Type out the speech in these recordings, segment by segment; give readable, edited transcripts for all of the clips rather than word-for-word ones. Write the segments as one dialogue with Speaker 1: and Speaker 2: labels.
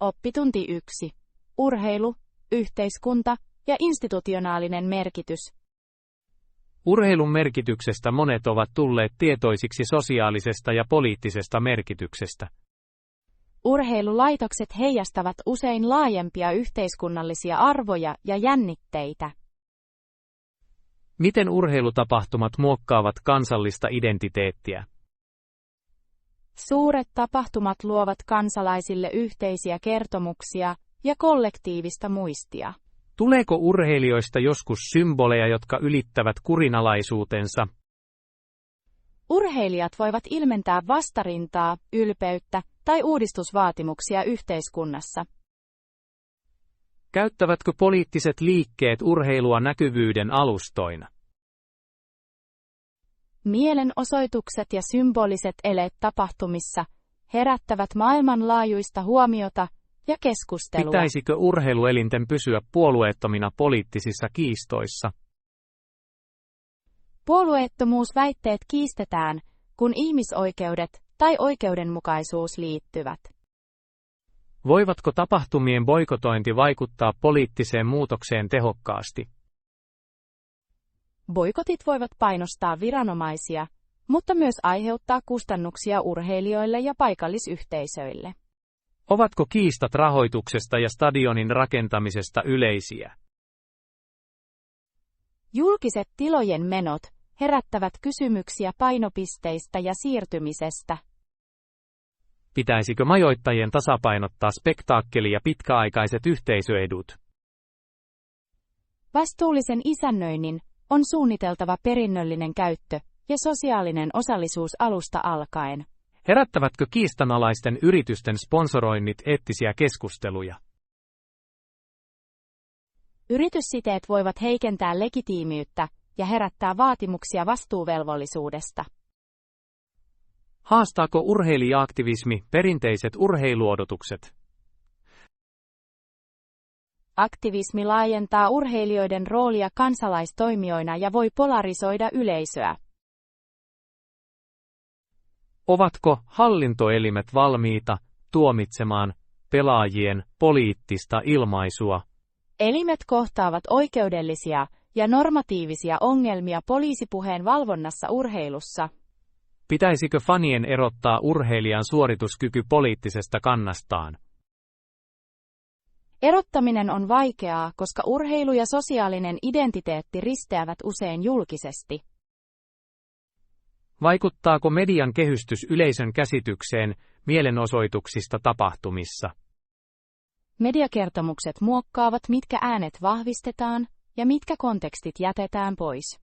Speaker 1: Oppitunti 1. Urheilu, yhteiskunta ja institutionaalinen merkitys.
Speaker 2: Urheilun merkityksestä monet ovat tulleet tietoisiksi sosiaalisesta ja poliittisesta merkityksestä.
Speaker 1: Urheilulaitokset heijastavat usein laajempia yhteiskunnallisia arvoja ja jännitteitä.
Speaker 2: Miten urheilutapahtumat muokkaavat kansallista identiteettiä?
Speaker 1: Suuret tapahtumat luovat kansalaisille yhteisiä kertomuksia ja kollektiivista muistia.
Speaker 2: Tuleeko urheilijoista joskus symboleja, jotka ylittävät kurinalaisuutensa?
Speaker 1: Urheilijat voivat ilmentää vastarintaa, ylpeyttä tai uudistusvaatimuksia yhteiskunnassa.
Speaker 2: Käyttävätkö poliittiset liikkeet urheilua näkyvyyden alustoina?
Speaker 1: Mielenosoitukset ja symboliset eleet tapahtumissa herättävät maailmanlaajuista huomiota ja keskustelua.
Speaker 2: Pitäisikö urheiluelinten pysyä puolueettomina poliittisissa kiistoissa?
Speaker 1: Puolueettomuusväitteet kiistetään, kun ihmisoikeudet tai oikeudenmukaisuus liittyvät.
Speaker 2: Voivatko tapahtumien boikotointi vaikuttaa poliittiseen muutokseen tehokkaasti?
Speaker 1: Boikotit voivat painostaa viranomaisia, mutta myös aiheuttaa kustannuksia urheilijoille ja paikallisyhteisöille.
Speaker 2: Ovatko kiistat rahoituksesta ja stadionin rakentamisesta yleisiä?
Speaker 1: Julkiset tilojen menot herättävät kysymyksiä painopisteistä ja siirtymisestä.
Speaker 2: Pitäisikö majoittajien tasapainottaa spektaakkeli ja pitkäaikaiset yhteisöedut?
Speaker 1: Vastuullisen isännöinnin on suunniteltava perinnöllinen käyttö ja sosiaalinen osallisuus alusta alkaen.
Speaker 2: Herättävätkö kiistanalaisten yritysten sponsoroinnit eettisiä keskusteluja?
Speaker 1: Yrityssiteet voivat heikentää legitiimiyttä ja herättää vaatimuksia vastuuvelvollisuudesta.
Speaker 2: Haastaako urheilija-aktivismi perinteiset urheiluodotukset?
Speaker 1: Aktivismi laajentaa urheilijoiden roolia kansalaistoimijoina ja voi polarisoida yleisöä.
Speaker 2: Ovatko hallintoelimet valmiita tuomitsemaan pelaajien poliittista ilmaisua?
Speaker 1: Elimet kohtaavat oikeudellisia ja normatiivisia ongelmia poliisipuheen valvonnassa urheilussa.
Speaker 2: Pitäisikö fanien erottaa urheilijan suorituskyky poliittisesta kannastaan?
Speaker 1: Erottaminen on vaikeaa, koska urheilu ja sosiaalinen identiteetti risteävät usein julkisesti.
Speaker 2: Vaikuttaako median kehystys yleisön käsitykseen mielenosoituksista tapahtumissa?
Speaker 1: Mediakertomukset muokkaavat, mitkä äänet vahvistetaan ja mitkä kontekstit jätetään pois.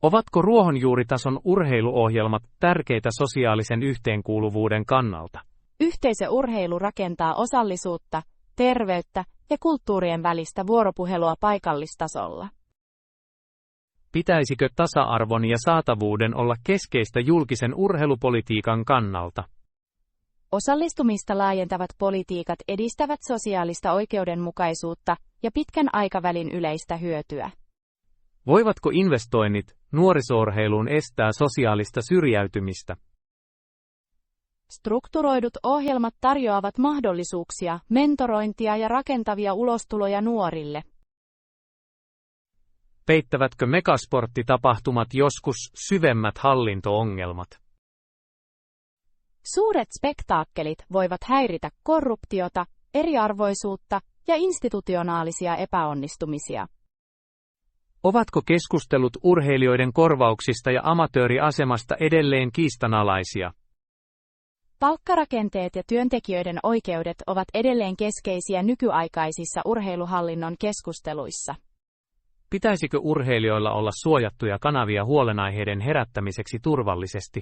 Speaker 2: Ovatko ruohonjuuritason urheiluohjelmat tärkeitä sosiaalisen yhteenkuuluvuuden kannalta?
Speaker 1: Yhteisöurheilu rakentaa osallisuutta, terveyttä ja kulttuurien välistä vuoropuhelua paikallistasolla.
Speaker 2: Pitäisikö tasa-arvon ja saatavuuden olla keskeistä julkisen urheilupolitiikan kannalta?
Speaker 1: Osallistumista laajentavat politiikat edistävät sosiaalista oikeudenmukaisuutta ja pitkän aikavälin yleistä hyötyä.
Speaker 2: Voivatko investoinnit nuoriso-urheiluun estää sosiaalista syrjäytymistä?
Speaker 1: Strukturoidut ohjelmat tarjoavat mahdollisuuksia, mentorointia ja rakentavia ulostuloja nuorille.
Speaker 2: Peittävätkö megasporttitapahtumat joskus syvemmät hallinto-ongelmat?
Speaker 1: Suuret spektaakkelit voivat häiritä korruptiota, eriarvoisuutta ja institutionaalisia epäonnistumisia.
Speaker 2: Ovatko keskustelut urheilijoiden korvauksista ja amatööriasemasta edelleen kiistanalaisia?
Speaker 1: Palkkarakenteet ja työntekijöiden oikeudet ovat edelleen keskeisiä nykyaikaisissa urheiluhallinnon keskusteluissa.
Speaker 2: Pitäisikö urheilijoilla olla suojattuja kanavia huolenaiheiden herättämiseksi turvallisesti?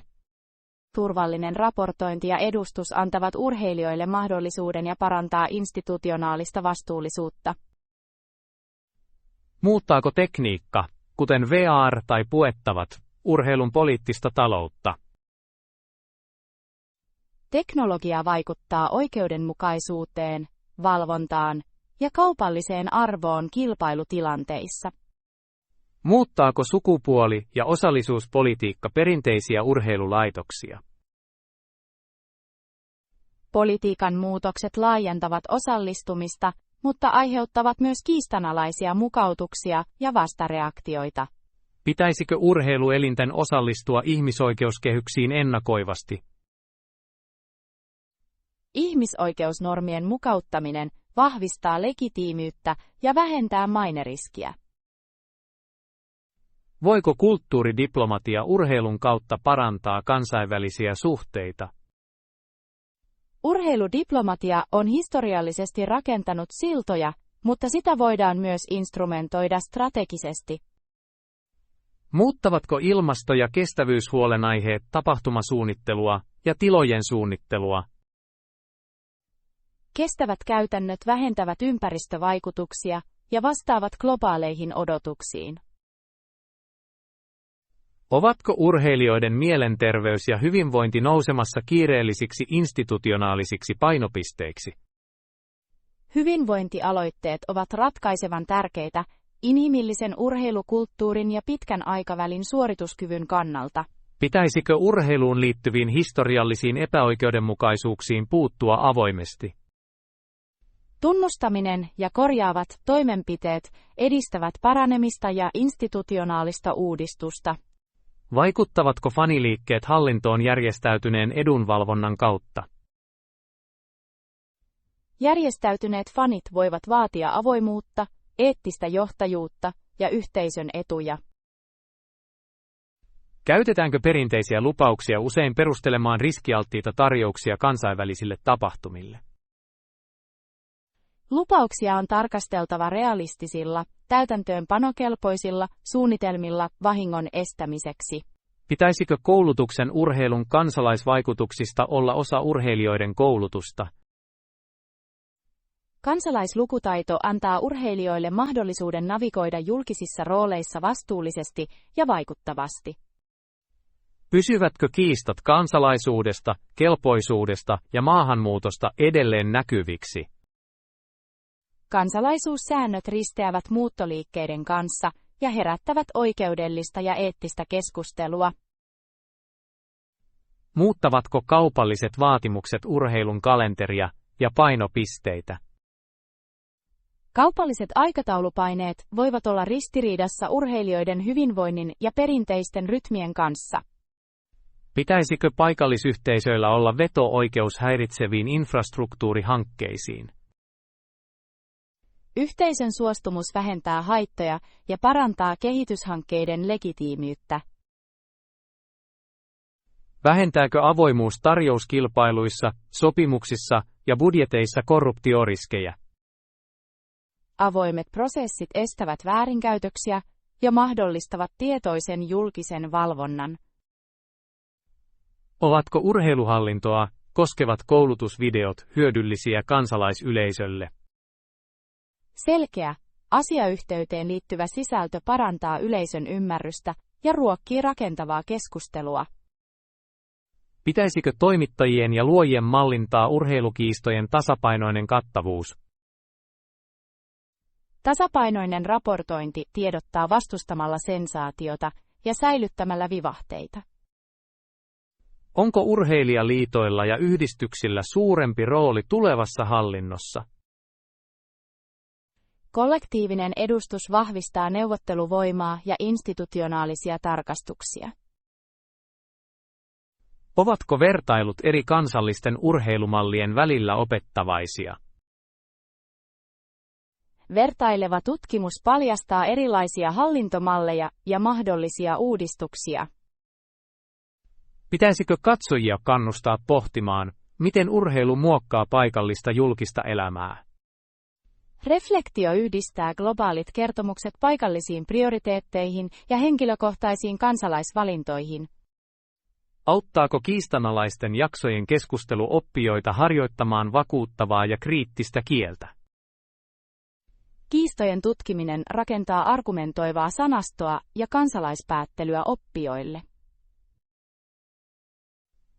Speaker 1: Turvallinen raportointi ja edustus antavat urheilijoille mahdollisuuden ja parantaa institutionaalista vastuullisuutta.
Speaker 2: Muuttaako tekniikka, kuten VR tai puettavat, urheilun poliittista taloutta?
Speaker 1: Teknologia vaikuttaa oikeudenmukaisuuteen, valvontaan ja kaupalliseen arvoon kilpailutilanteissa.
Speaker 2: Muuttaako sukupuoli- ja osallisuuspolitiikka perinteisiä urheilulaitoksia?
Speaker 1: Politiikan muutokset laajentavat osallistumista, mutta aiheuttavat myös kiistanalaisia mukautuksia ja vastareaktioita.
Speaker 2: Pitäisikö urheiluelinten osallistua ihmisoikeuskehyksiin ennakoivasti?
Speaker 1: Ihmisoikeusnormien mukauttaminen vahvistaa legitiimiyttä ja vähentää maineriskiä.
Speaker 2: Voiko kulttuuridiplomatia urheilun kautta parantaa kansainvälisiä suhteita?
Speaker 1: Urheiludiplomatia on historiallisesti rakentanut siltoja, mutta sitä voidaan myös instrumentoida strategisesti.
Speaker 2: Muuttavatko ilmasto- ja kestävyyshuolenaiheet tapahtumasuunnittelua ja tilojen suunnittelua?
Speaker 1: Kestävät käytännöt vähentävät ympäristövaikutuksia ja vastaavat globaaleihin odotuksiin.
Speaker 2: Ovatko urheilijoiden mielenterveys ja hyvinvointi nousemassa kiireellisiksi institutionaalisiksi painopisteiksi?
Speaker 1: Hyvinvointialoitteet ovat ratkaisevan tärkeitä inhimillisen urheilukulttuurin ja pitkän aikavälin suorituskyvyn kannalta.
Speaker 2: Pitäisikö urheiluun liittyviin historiallisiin epäoikeudenmukaisuuksiin puuttua avoimesti?
Speaker 1: Tunnustaminen ja korjaavat toimenpiteet edistävät paranemista ja institutionaalista uudistusta.
Speaker 2: Vaikuttavatko faniliikkeet hallintoon järjestäytyneen edunvalvonnan kautta?
Speaker 1: Järjestäytyneet fanit voivat vaatia avoimuutta, eettistä johtajuutta ja yhteisön etuja.
Speaker 2: Käytetäänkö perinteisiä lupauksia usein perustelemaan riskialttiita tarjouksia kansainvälisille tapahtumille?
Speaker 1: Lupauksia on tarkasteltava realistisilla, täytäntöönpanokelpoisilla suunnitelmilla vahingon estämiseksi.
Speaker 2: Pitäisikö koulutuksen urheilun kansalaisvaikutuksista olla osa urheilijoiden koulutusta?
Speaker 1: Kansalaislukutaito antaa urheilijoille mahdollisuuden navigoida julkisissa rooleissa vastuullisesti ja vaikuttavasti.
Speaker 2: Pysyvätkö kiistat kansalaisuudesta, kelpoisuudesta ja maahanmuutosta edelleen näkyviksi?
Speaker 1: Kansalaisuussäännöt risteävät muuttoliikkeiden kanssa ja herättävät oikeudellista ja eettistä keskustelua.
Speaker 2: Muuttavatko kaupalliset vaatimukset urheilun kalenteria ja painopisteitä?
Speaker 1: Kaupalliset aikataulupaineet voivat olla ristiriidassa urheilijoiden hyvinvoinnin ja perinteisten rytmien kanssa.
Speaker 2: Pitäisikö paikallisyhteisöillä olla veto-oikeus häiritseviin infrastruktuurihankkeisiin?
Speaker 1: Yhteisön suostumus vähentää haittoja ja parantaa kehityshankkeiden legitiimiyttä.
Speaker 2: Vähentääkö avoimuus tarjouskilpailuissa, sopimuksissa ja budjeteissa korruptioriskejä?
Speaker 1: Avoimet prosessit estävät väärinkäytöksiä ja mahdollistavat tietoisen julkisen valvonnan.
Speaker 2: Ovatko urheiluhallintoa koskevat koulutusvideot hyödyllisiä kansalaisyleisölle?
Speaker 1: Selkeä, asiayhteyteen liittyvä sisältö parantaa yleisön ymmärrystä ja ruokkii rakentavaa keskustelua.
Speaker 2: Pitäisikö toimittajien ja luojien mallintaa urheilukiistojen tasapainoinen kattavuus?
Speaker 1: Tasapainoinen raportointi tiedottaa vastustamalla sensaatiota ja säilyttämällä vivahteita.
Speaker 2: Onko urheilijaliitoilla ja yhdistyksillä suurempi rooli tulevassa hallinnossa?
Speaker 1: Kollektiivinen edustus vahvistaa neuvotteluvoimaa ja institutionaalisia tarkastuksia.
Speaker 2: Ovatko vertailut eri kansallisten urheilumallien välillä opettavaisia?
Speaker 1: Vertaileva tutkimus paljastaa erilaisia hallintomalleja ja mahdollisia uudistuksia.
Speaker 2: Pitäisikö katsojia kannustaa pohtimaan, miten urheilu muokkaa paikallista julkista elämää?
Speaker 1: Reflektio yhdistää globaalit kertomukset paikallisiin prioriteetteihin ja henkilökohtaisiin kansalaisvalintoihin.
Speaker 2: Auttaako kiistanalaisten jaksojen keskustelu oppijoita harjoittamaan vakuuttavaa ja kriittistä kieltä?
Speaker 1: Kiistojen tutkiminen rakentaa argumentoivaa sanastoa ja kansalaispäättelyä oppijoille.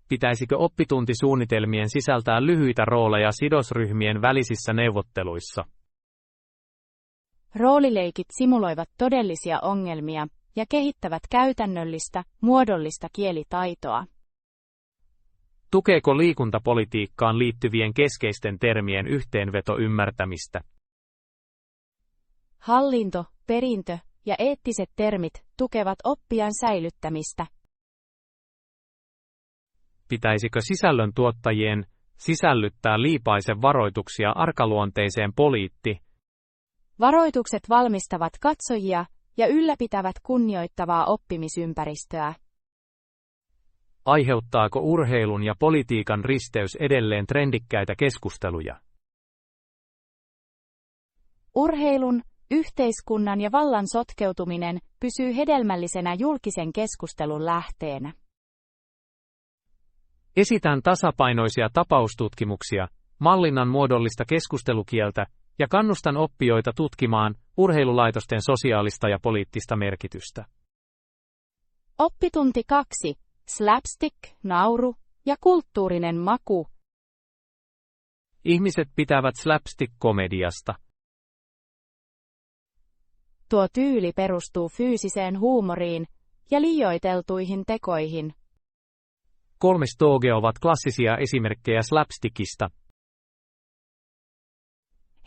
Speaker 2: Pitäisikö oppituntisuunnitelmien sisältää lyhyitä rooleja sidosryhmien välisissä neuvotteluissa?
Speaker 1: Roolileikit simuloivat todellisia ongelmia ja kehittävät käytännöllistä, muodollista kielitaitoa.
Speaker 2: Tukeeko liikuntapolitiikkaan liittyvien keskeisten termien yhteenveto ymmärtämistä?
Speaker 1: Hallinto, perintö ja eettiset termit tukevat oppijan säilyttämistä.
Speaker 2: Pitäisikö sisällöntuottajien sisällyttää liipaisen varoituksia arkaluonteiseen poliitti?
Speaker 1: Varoitukset valmistavat katsojia ja ylläpitävät kunnioittavaa oppimisympäristöä.
Speaker 2: Aiheuttaako urheilun ja politiikan risteys edelleen trendikkäitä keskusteluja?
Speaker 1: Urheilun, yhteiskunnan ja vallan sotkeutuminen pysyy hedelmällisenä julkisen keskustelun lähteenä.
Speaker 2: Esitän tasapainoisia tapaustutkimuksia, mallinnan muodollista keskustelukieltä ja kannustan oppijoita tutkimaan urheilulaitosten sosiaalista ja poliittista merkitystä.
Speaker 1: Oppitunti 2. Slapstick, nauru ja kulttuurinen maku.
Speaker 2: Ihmiset pitävät slapstick-komediasta.
Speaker 1: Tuo tyyli perustuu fyysiseen huumoriin ja liioiteltuihin tekoihin.
Speaker 2: 3 Stoge ovat klassisia esimerkkejä slapstickista.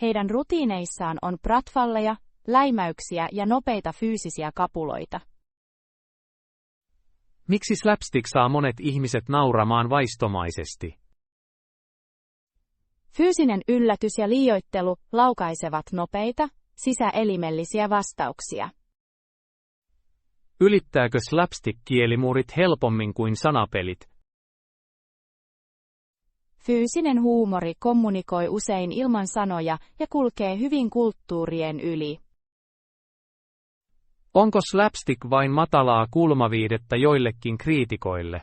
Speaker 1: Heidän rutiineissaan on pratfalleja, läimäyksiä ja nopeita fyysisiä kapuloita.
Speaker 2: Miksi slapstick saa monet ihmiset nauramaan vaistomaisesti?
Speaker 1: Fyysinen yllätys ja liioittelu laukaisevat nopeita, sisäelimellisiä vastauksia.
Speaker 2: Ylittääkö slapstick-kielimuurit helpommin kuin sanapelit?
Speaker 1: Fyysinen huumori kommunikoi usein ilman sanoja ja kulkee hyvin kulttuurien yli.
Speaker 2: Onko slapstick vain matalaa kulmaviihdettä joillekin kriitikoille?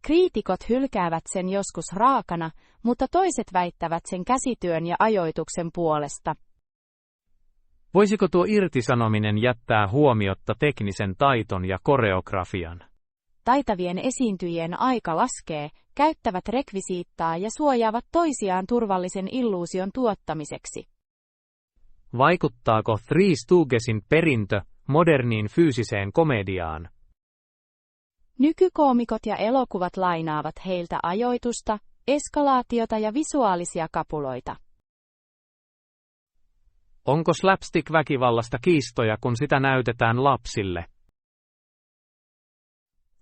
Speaker 1: Kriitikot hylkäävät sen joskus raakana, mutta toiset väittävät sen käsityön ja ajoituksen puolesta.
Speaker 2: Voisiko tuo irtisanominen jättää huomiotta teknisen taiton ja koreografian?
Speaker 1: Taitavien esiintyjien aika laskee, käyttävät rekvisiittaa ja suojaavat toisiaan turvallisen illuusion tuottamiseksi.
Speaker 2: Vaikuttaako Three Stoogesin perintö moderniin fyysiseen komediaan?
Speaker 1: Nykykoomikot ja elokuvat lainaavat heiltä ajoitusta, eskalaatiota ja visuaalisia kapuloita.
Speaker 2: Onko slapstick-väkivallasta kiistoja, kun sitä näytetään lapsille?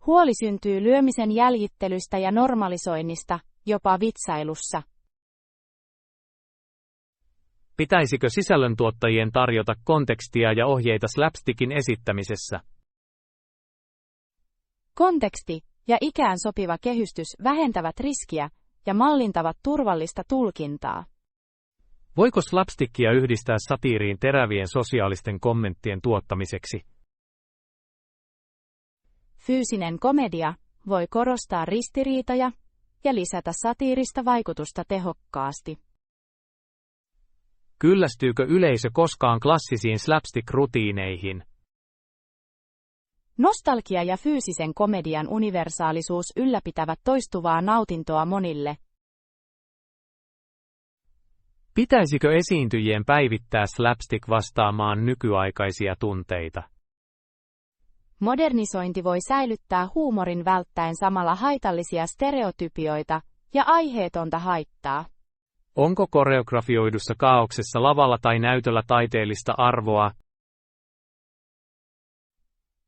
Speaker 1: Huoli syntyy lyömisen jäljittelystä ja normalisoinnista, jopa vitsailussa.
Speaker 2: Pitäisikö sisällöntuottajien tarjota kontekstia ja ohjeita slapstickin esittämisessä?
Speaker 1: Konteksti ja ikään sopiva kehystys vähentävät riskiä ja mallintavat turvallista tulkintaa.
Speaker 2: Voiko slapstickia yhdistää satiiriin terävien sosiaalisten kommenttien tuottamiseksi?
Speaker 1: Fyysinen komedia voi korostaa ristiriitoja ja lisätä satiirista vaikutusta tehokkaasti.
Speaker 2: Kyllästyykö yleisö koskaan klassisiin slapstick-rutiineihin?
Speaker 1: Nostalgia ja fyysisen komedian universaalisuus ylläpitävät toistuvaa nautintoa monille.
Speaker 2: Pitäisikö esiintyjien päivittää slapstick vastaamaan nykyaikaisia tunteita?
Speaker 1: Modernisointi voi säilyttää huumorin välttäen samalla haitallisia stereotypioita ja aiheetonta haittaa.
Speaker 2: Onko koreografioidussa kaauksessa lavalla tai näytöllä taiteellista arvoa?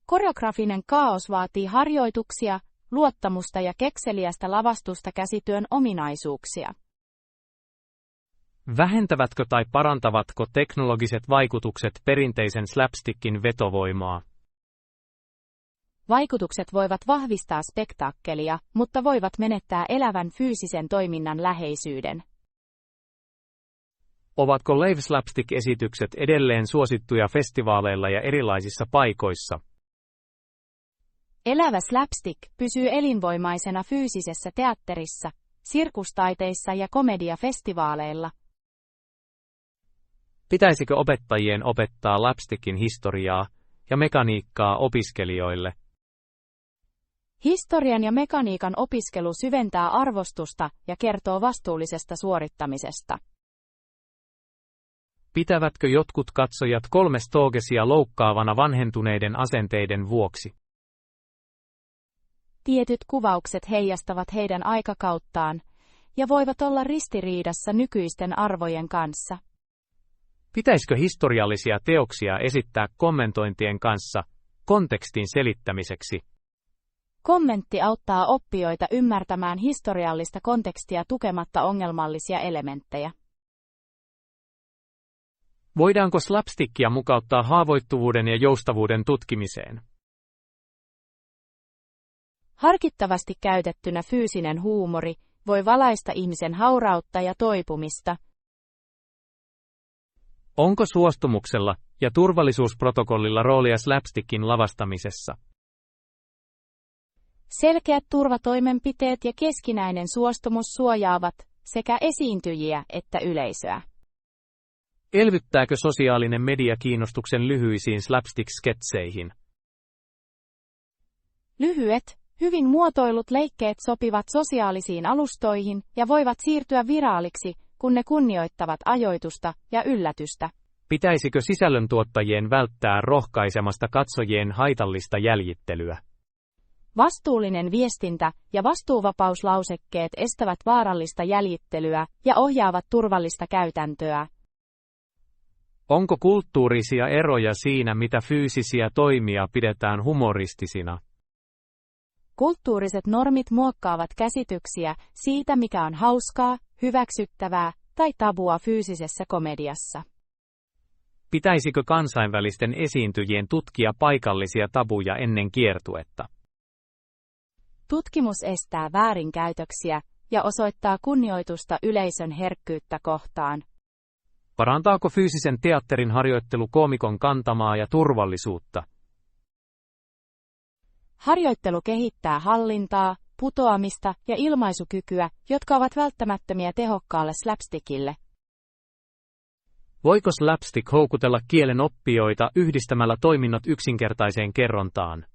Speaker 1: Koreografinen kaos vaatii harjoituksia, luottamusta ja kekseliästä lavastusta käsityön ominaisuuksia.
Speaker 2: Vähentävätkö tai parantavatko teknologiset vaikutukset perinteisen slapstickin vetovoimaa?
Speaker 1: Vaikutukset voivat vahvistaa spektaakkelia, mutta voivat menettää elävän fyysisen toiminnan läheisyyden.
Speaker 2: Ovatko live slapstick-esitykset edelleen suosittuja festivaaleilla ja erilaisissa paikoissa?
Speaker 1: Elävä slapstick pysyy elinvoimaisena fyysisessä teatterissa, sirkustaiteissa ja komediafestivaaleilla.
Speaker 2: Pitäisikö opettajien opettaa slapstickin historiaa ja mekaniikkaa opiskelijoille?
Speaker 1: Historian ja mekaniikan opiskelu syventää arvostusta ja kertoo vastuullisesta suorittamisesta.
Speaker 2: Pitävätkö jotkut katsojat 3 Stoogesia loukkaavana vanhentuneiden asenteiden vuoksi?
Speaker 1: Tietyt kuvaukset heijastavat heidän aikakauttaan ja voivat olla ristiriidassa nykyisten arvojen kanssa.
Speaker 2: Pitäisikö historiallisia teoksia esittää kommentointien kanssa kontekstin selittämiseksi?
Speaker 1: Kommentti auttaa oppijoita ymmärtämään historiallista kontekstia tukematta ongelmallisia elementtejä.
Speaker 2: Voidaanko slapstickia mukauttaa haavoittuvuuden ja joustavuuden tutkimiseen?
Speaker 1: Harkittavasti käytettynä fyysinen huumori voi valaista ihmisen haurautta ja toipumista.
Speaker 2: Onko suostumuksella ja turvallisuusprotokollilla roolia slapstickin lavastamisessa?
Speaker 1: Selkeät turvatoimenpiteet ja keskinäinen suostumus suojaavat sekä esiintyjiä että yleisöä.
Speaker 2: Elvyttääkö sosiaalinen media kiinnostuksen lyhyisiin slapstick-sketseihin?
Speaker 1: Lyhyet, hyvin muotoilut leikkeet sopivat sosiaalisiin alustoihin ja voivat siirtyä viraaliksi, kun ne kunnioittavat ajoitusta ja yllätystä.
Speaker 2: Pitäisikö sisällöntuottajien välttää rohkaisemasta katsojien haitallista jäljittelyä?
Speaker 1: Vastuullinen viestintä ja vastuuvapauslausekkeet estävät vaarallista jäljittelyä ja ohjaavat turvallista käytäntöä.
Speaker 2: Onko kulttuurisia eroja siinä, mitä fyysisiä toimia pidetään humoristisina?
Speaker 1: Kulttuuriset normit muokkaavat käsityksiä siitä, mikä on hauskaa, hyväksyttävää tai tabua fyysisessä komediassa.
Speaker 2: Pitäisikö kansainvälisten esiintyjien tutkia paikallisia tabuja ennen kiertuetta?
Speaker 1: Tutkimus estää väärinkäytöksiä ja osoittaa kunnioitusta yleisön herkkyyttä kohtaan.
Speaker 2: Parantaako fyysisen teatterin harjoittelu koomikon kantamaa ja turvallisuutta?
Speaker 1: Harjoittelu kehittää hallintaa, putoamista ja ilmaisukykyä, jotka ovat välttämättömiä tehokkaalle slapstickille.
Speaker 2: Voiko slapstick houkutella kielen oppijoita yhdistämällä toiminnot yksinkertaiseen kerrontaan?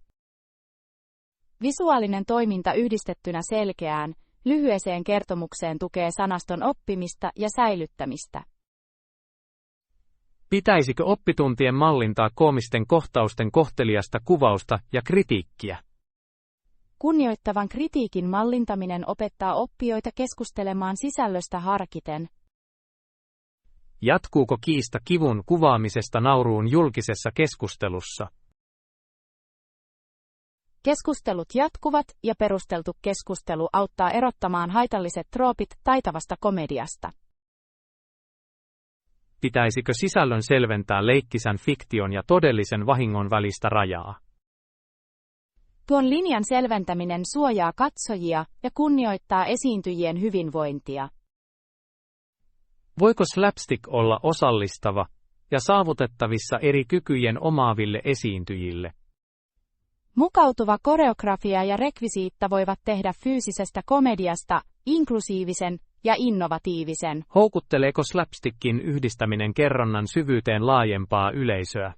Speaker 1: Visuaalinen toiminta yhdistettynä selkeään, lyhyeseen kertomukseen tukee sanaston oppimista ja säilyttämistä.
Speaker 2: Pitäisikö oppituntien mallintaa koomisten kohtausten kohteliasta kuvausta ja kritiikkiä?
Speaker 1: Kunnioittavan kritiikin mallintaminen opettaa oppijoita keskustelemaan sisällöstä harkiten.
Speaker 2: Jatkuuko kiista kivun kuvaamisesta nauruun julkisessa keskustelussa?
Speaker 1: Keskustelut jatkuvat ja perusteltu keskustelu auttaa erottamaan haitalliset troopit taitavasta komediasta.
Speaker 2: Pitäisikö sisällön selventää leikkisän fiktion ja todellisen vahingon välistä rajaa?
Speaker 1: Tuon linjan selventäminen suojaa katsojia ja kunnioittaa esiintyjien hyvinvointia.
Speaker 2: Voiko slapstick olla osallistava ja saavutettavissa eri kykyjen omaaville esiintyjille?
Speaker 1: Mukautuva koreografia ja rekvisiitta voivat tehdä fyysisestä komediasta inklusiivisen ja innovatiivisen.
Speaker 2: Houkutteleeko slapstickin yhdistäminen kerronnan syvyyteen laajempaa yleisöä?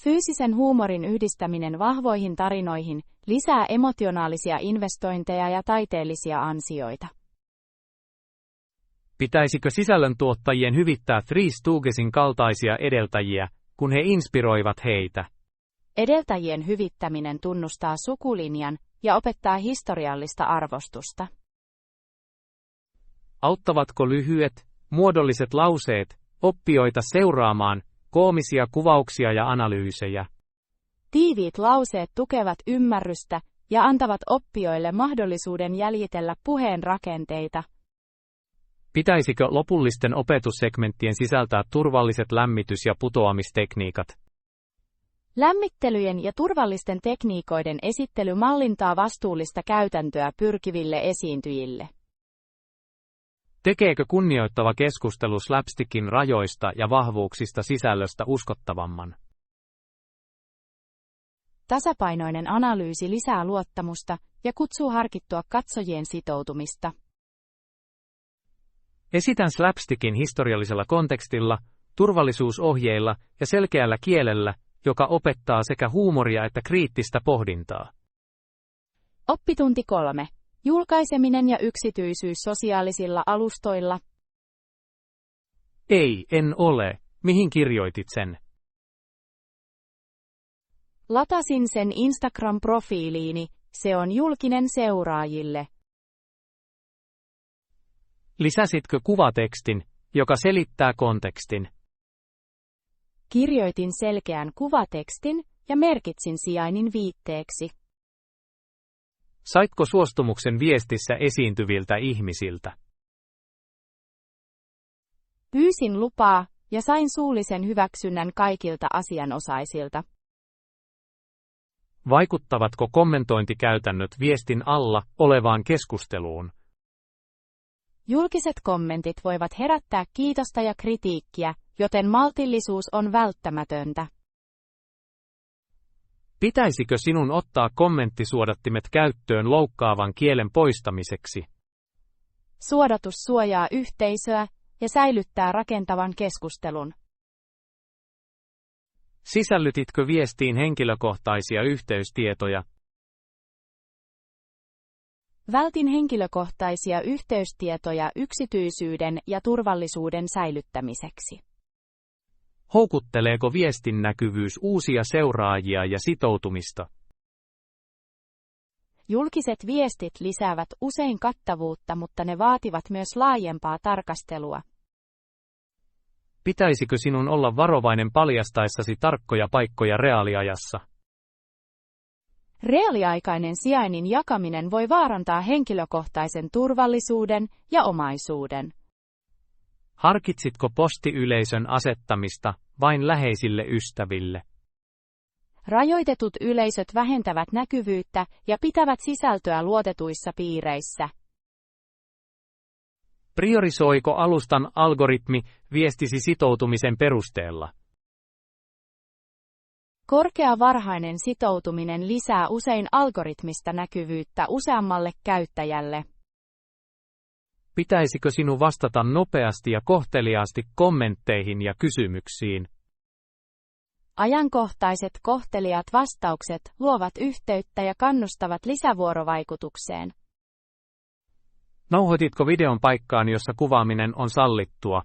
Speaker 1: Fyysisen huumorin yhdistäminen vahvoihin tarinoihin lisää emotionaalisia investointeja ja taiteellisia ansioita.
Speaker 2: Pitäisikö sisällöntuottajien hyvittää Three Stoogesin kaltaisia edeltäjiä, kun he inspiroivat heitä?
Speaker 1: Edeltäjien hyvittäminen tunnustaa sukulinjan ja opettaa historiallista arvostusta.
Speaker 2: Auttavatko lyhyet, muodolliset lauseet oppijoita seuraamaan koomisia kuvauksia ja analyysejä?
Speaker 1: Tiiviit lauseet tukevat ymmärrystä ja antavat oppijoille mahdollisuuden jäljitellä puheen rakenteita.
Speaker 2: Pitäisikö lopullisten opetussegmenttien sisältää turvalliset lämmitys- ja putoamistekniikat?
Speaker 1: Lämmittelyjen ja turvallisten tekniikoiden esittely mallintaa vastuullista käytäntöä pyrkiville esiintyjille.
Speaker 2: Tekeekö kunnioittava keskustelu slapstickin rajoista ja vahvuuksista sisällöstä uskottavamman?
Speaker 1: Tasapainoinen analyysi lisää luottamusta ja kutsuu harkittua katsojien sitoutumista.
Speaker 2: Esitän slapstickin historiallisella kontekstilla, turvallisuusohjeilla ja selkeällä kielellä, joka opettaa sekä huumoria että kriittistä pohdintaa.
Speaker 1: Oppitunti 3. Julkaiseminen ja yksityisyys sosiaalisilla alustoilla.
Speaker 2: Ei, en ole. Mihin kirjoitit sen?
Speaker 1: Latasin sen Instagram-profiiliini, se on julkinen seuraajille.
Speaker 2: Lisäsitkö kuvatekstin, joka selittää kontekstin?
Speaker 1: Kirjoitin selkeän kuvatekstin ja merkitsin sijainnin viitteeksi.
Speaker 2: Saitko suostumuksen viestissä esiintyviltä ihmisiltä?
Speaker 1: Pyysin lupaa ja sain suullisen hyväksynnän kaikilta asianosaisilta.
Speaker 2: Vaikuttavatko kommentointikäytännöt viestin alla olevaan keskusteluun?
Speaker 1: Julkiset kommentit voivat herättää kiitosta ja kritiikkiä, joten maltillisuus on välttämätöntä.
Speaker 2: Pitäisikö sinun ottaa kommenttisuodattimet käyttöön loukkaavan kielen poistamiseksi?
Speaker 1: Suodatus suojaa yhteisöä ja säilyttää rakentavan keskustelun.
Speaker 2: Sisällytitkö viestiin henkilökohtaisia yhteystietoja?
Speaker 1: Vältin henkilökohtaisia yhteystietoja yksityisyyden ja turvallisuuden säilyttämiseksi.
Speaker 2: Houkutteleeko viestin näkyvyys uusia seuraajia ja sitoutumista?
Speaker 1: Julkiset viestit lisäävät usein kattavuutta, mutta ne vaativat myös laajempaa tarkastelua.
Speaker 2: Pitäisikö sinun olla varovainen paljastaessasi tarkkoja paikkoja reaaliajassa?
Speaker 1: Reaaliaikainen sijainnin jakaminen voi vaarantaa henkilökohtaisen turvallisuuden ja omaisuuden.
Speaker 2: Harkitsitko postiyleisön asettamista vain läheisille ystäville?
Speaker 1: Rajoitetut yleisöt vähentävät näkyvyyttä ja pitävät sisältöä luotetuissa piireissä.
Speaker 2: Priorisoiko alustan algoritmi viestisi sitoutumisen perusteella?
Speaker 1: Korkea varhainen sitoutuminen lisää usein algoritmista näkyvyyttä useammalle käyttäjälle.
Speaker 2: Pitäisikö sinun vastata nopeasti ja kohteliaasti kommentteihin ja kysymyksiin?
Speaker 1: Ajankohtaiset kohteliaat vastaukset luovat yhteyttä ja kannustavat lisävuorovaikutukseen.
Speaker 2: Nauhoititko videon paikkaan, jossa kuvaaminen on sallittua?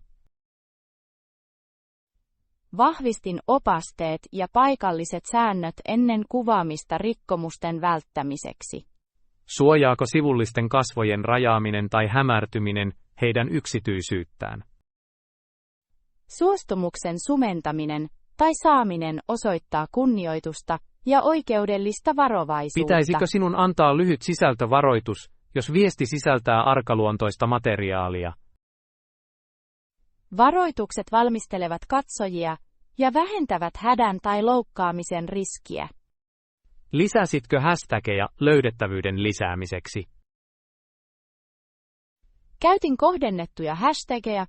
Speaker 1: Vahvistin opasteet ja paikalliset säännöt ennen kuvaamista rikkomusten välttämiseksi.
Speaker 2: Suojaako sivullisten kasvojen rajaaminen tai hämärtyminen heidän yksityisyyttään?
Speaker 1: Suostumuksen sumentaminen tai saaminen osoittaa kunnioitusta ja oikeudellista varovaisuutta.
Speaker 2: Pitäisikö sinun antaa lyhyt sisältövaroitus, jos viesti sisältää arkaluontoista materiaalia?
Speaker 1: Varoitukset valmistelevat katsojia ja vähentävät hädän tai loukkaamisen riskiä.
Speaker 2: Lisäsitkö hashtageja löydettävyyden lisäämiseksi?
Speaker 1: Käytin kohdennettuja hashtageja,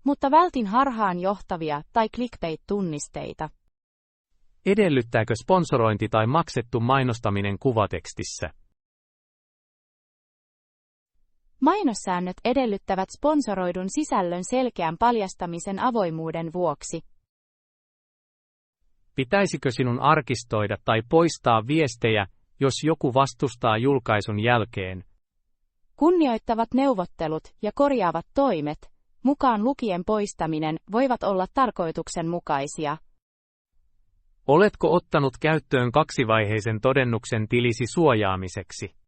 Speaker 1: mutta vältin harhaan johtavia tai clickbait-tunnisteita.
Speaker 2: Edellyttääkö sponsorointi tai maksettu mainostaminen kuvatekstissä?
Speaker 1: Mainossäännöt edellyttävät sponsoroidun sisällön selkeän paljastamisen avoimuuden vuoksi.
Speaker 2: Pitäisikö sinun arkistoida tai poistaa viestejä, jos joku vastustaa julkaisun jälkeen?
Speaker 1: Kunnioittavat neuvottelut ja korjaavat toimet, mukaan lukien poistaminen, voivat olla tarkoituksenmukaisia.
Speaker 2: Oletko ottanut käyttöön kaksivaiheisen todennuksen tilisi suojaamiseksi?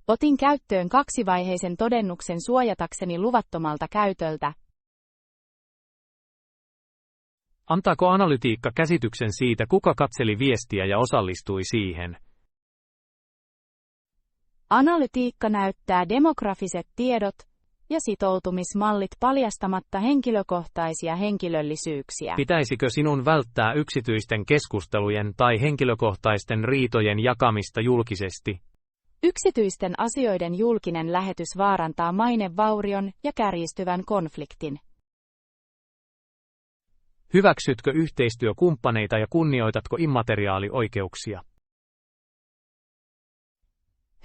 Speaker 1: Otin käyttöön kaksivaiheisen todennuksen suojatakseni luvattomalta käytöltä.
Speaker 2: Antaako analytiikka käsityksen siitä, kuka katseli viestiä ja osallistui siihen?
Speaker 1: Analytiikka näyttää demografiset tiedot ja sitoutumismallit paljastamatta henkilökohtaisia henkilöllisyyksiä.
Speaker 2: Pitäisikö sinun välttää yksityisten keskustelujen tai henkilökohtaisten riitojen jakamista julkisesti?
Speaker 1: Yksityisten asioiden julkinen lähetys vaarantaa mainevaurion ja kärjistyvän konfliktin.
Speaker 2: Hyväksytkö yhteistyökumppaneita ja kunnioitatko immateriaalioikeuksia?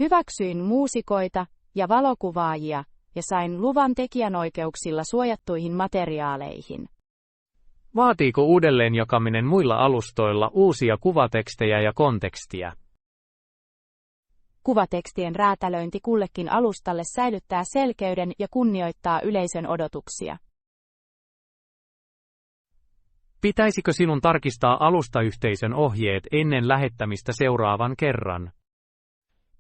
Speaker 1: Hyväksyin muusikoita ja valokuvaajia ja sain luvan tekijänoikeuksilla suojattuihin materiaaleihin.
Speaker 2: Vaatiiko uudelleenjakaminen muilla alustoilla uusia kuvatekstejä ja kontekstia?
Speaker 1: Kuvatekstien räätälöinti kullekin alustalle säilyttää selkeyden ja kunnioittaa yleisön odotuksia.
Speaker 2: Pitäisikö sinun tarkistaa alustayhteisön ohjeet ennen lähettämistä seuraavan kerran?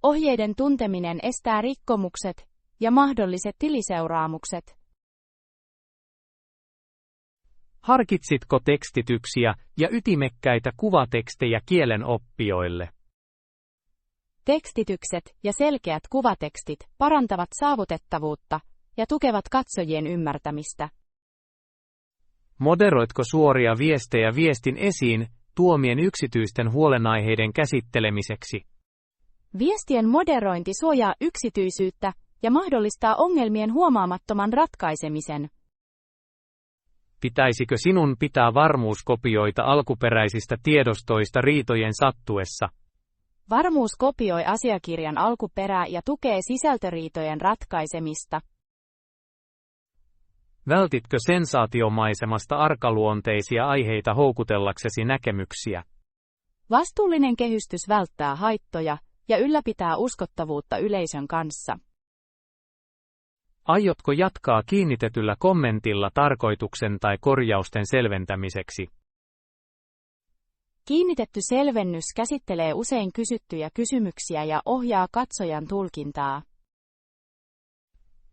Speaker 1: Ohjeiden tunteminen estää rikkomukset ja mahdolliset tiliseuraamukset.
Speaker 2: Harkitsitko tekstityksiä ja ytimekkäitä kuvatekstejä kielen oppijoille?
Speaker 1: Tekstitykset ja selkeät kuvatekstit parantavat saavutettavuutta ja tukevat katsojien ymmärtämistä.
Speaker 2: Moderoitko suoria viestejä viestin esiin tuomien yksityisten huolenaiheiden käsittelemiseksi?
Speaker 1: Viestien moderointi suojaa yksityisyyttä ja mahdollistaa ongelmien huomaamattoman ratkaisemisen.
Speaker 2: Pitäisikö sinun pitää varmuuskopioita alkuperäisistä tiedostoista riitojen sattuessa?
Speaker 1: Varmuus kopioi asiakirjan alkuperää ja tukee sisältöriitojen ratkaisemista.
Speaker 2: Vältitkö sensaatiomaisemasta arkaluonteisia aiheita houkutellaksesi näkemyksiä?
Speaker 1: Vastuullinen kehystys välttää haittoja ja ylläpitää uskottavuutta yleisön kanssa.
Speaker 2: Aiotko jatkaa kiinnitetyllä kommentilla tarkoituksen tai korjausten selventämiseksi?
Speaker 1: Kiinnitetty selvennys käsittelee usein kysyttyjä kysymyksiä ja ohjaa katsojan tulkintaa.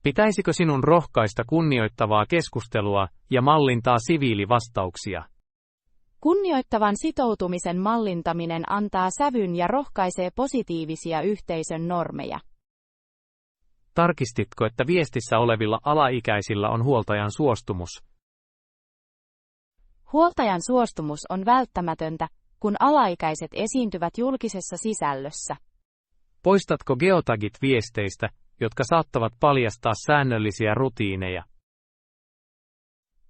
Speaker 2: Pitäisikö sinun rohkaista kunnioittavaa keskustelua ja mallintaa siviilivastauksia?
Speaker 1: Kunnioittavan sitoutumisen mallintaminen antaa sävyn ja rohkaisee positiivisia yhteisön normeja.
Speaker 2: Tarkistitko, että viestissä olevilla alaikäisillä on huoltajan suostumus?
Speaker 1: Huoltajan suostumus on välttämätöntä, kun alaikäiset esiintyvät julkisessa sisällössä.
Speaker 2: Poistatko geotagit viesteistä, jotka saattavat paljastaa säännöllisiä rutiineja?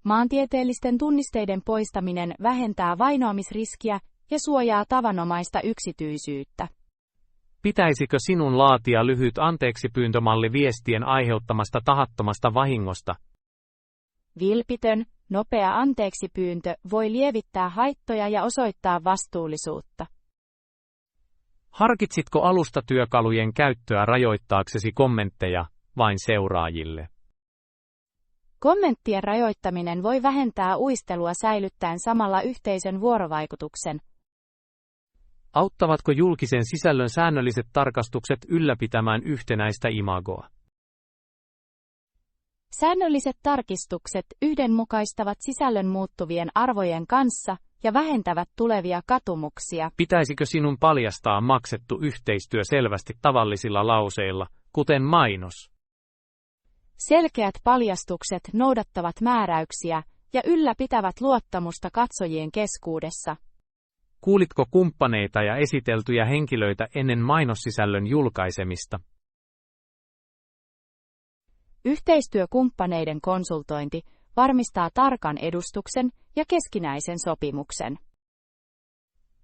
Speaker 1: Maantieteellisten tunnisteiden poistaminen vähentää vainoamisriskiä ja suojaa tavanomaista yksityisyyttä.
Speaker 2: Pitäisikö sinun laatia lyhyt anteeksipyyntömalli viestien aiheuttamasta tahattomasta vahingosta?
Speaker 1: Vilpitön, nopea anteeksipyyntö voi lievittää haittoja ja osoittaa vastuullisuutta.
Speaker 2: Harkitsitko alustatyökalujen käyttöä rajoittaaksesi kommentteja vain seuraajille?
Speaker 1: Kommenttien rajoittaminen voi vähentää uistelua säilyttäen samalla yhteisön vuorovaikutuksen.
Speaker 2: Auttavatko julkisen sisällön säännölliset tarkastukset ylläpitämään yhtenäistä imagoa?
Speaker 1: Säännölliset tarkistukset yhdenmukaistavat sisällön muuttuvien arvojen kanssa ja vähentävät tulevia katumuksia.
Speaker 2: Pitäisikö sinun paljastaa maksettu yhteistyö selvästi tavallisilla lauseilla, kuten mainos?
Speaker 1: Selkeät paljastukset noudattavat määräyksiä ja ylläpitävät luottamusta katsojien keskuudessa.
Speaker 2: Kuulitko kumppaneita ja esiteltyjä henkilöitä ennen mainossisällön julkaisemista?
Speaker 1: Yhteistyökumppaneiden konsultointi varmistaa tarkan edustuksen ja keskinäisen sopimuksen.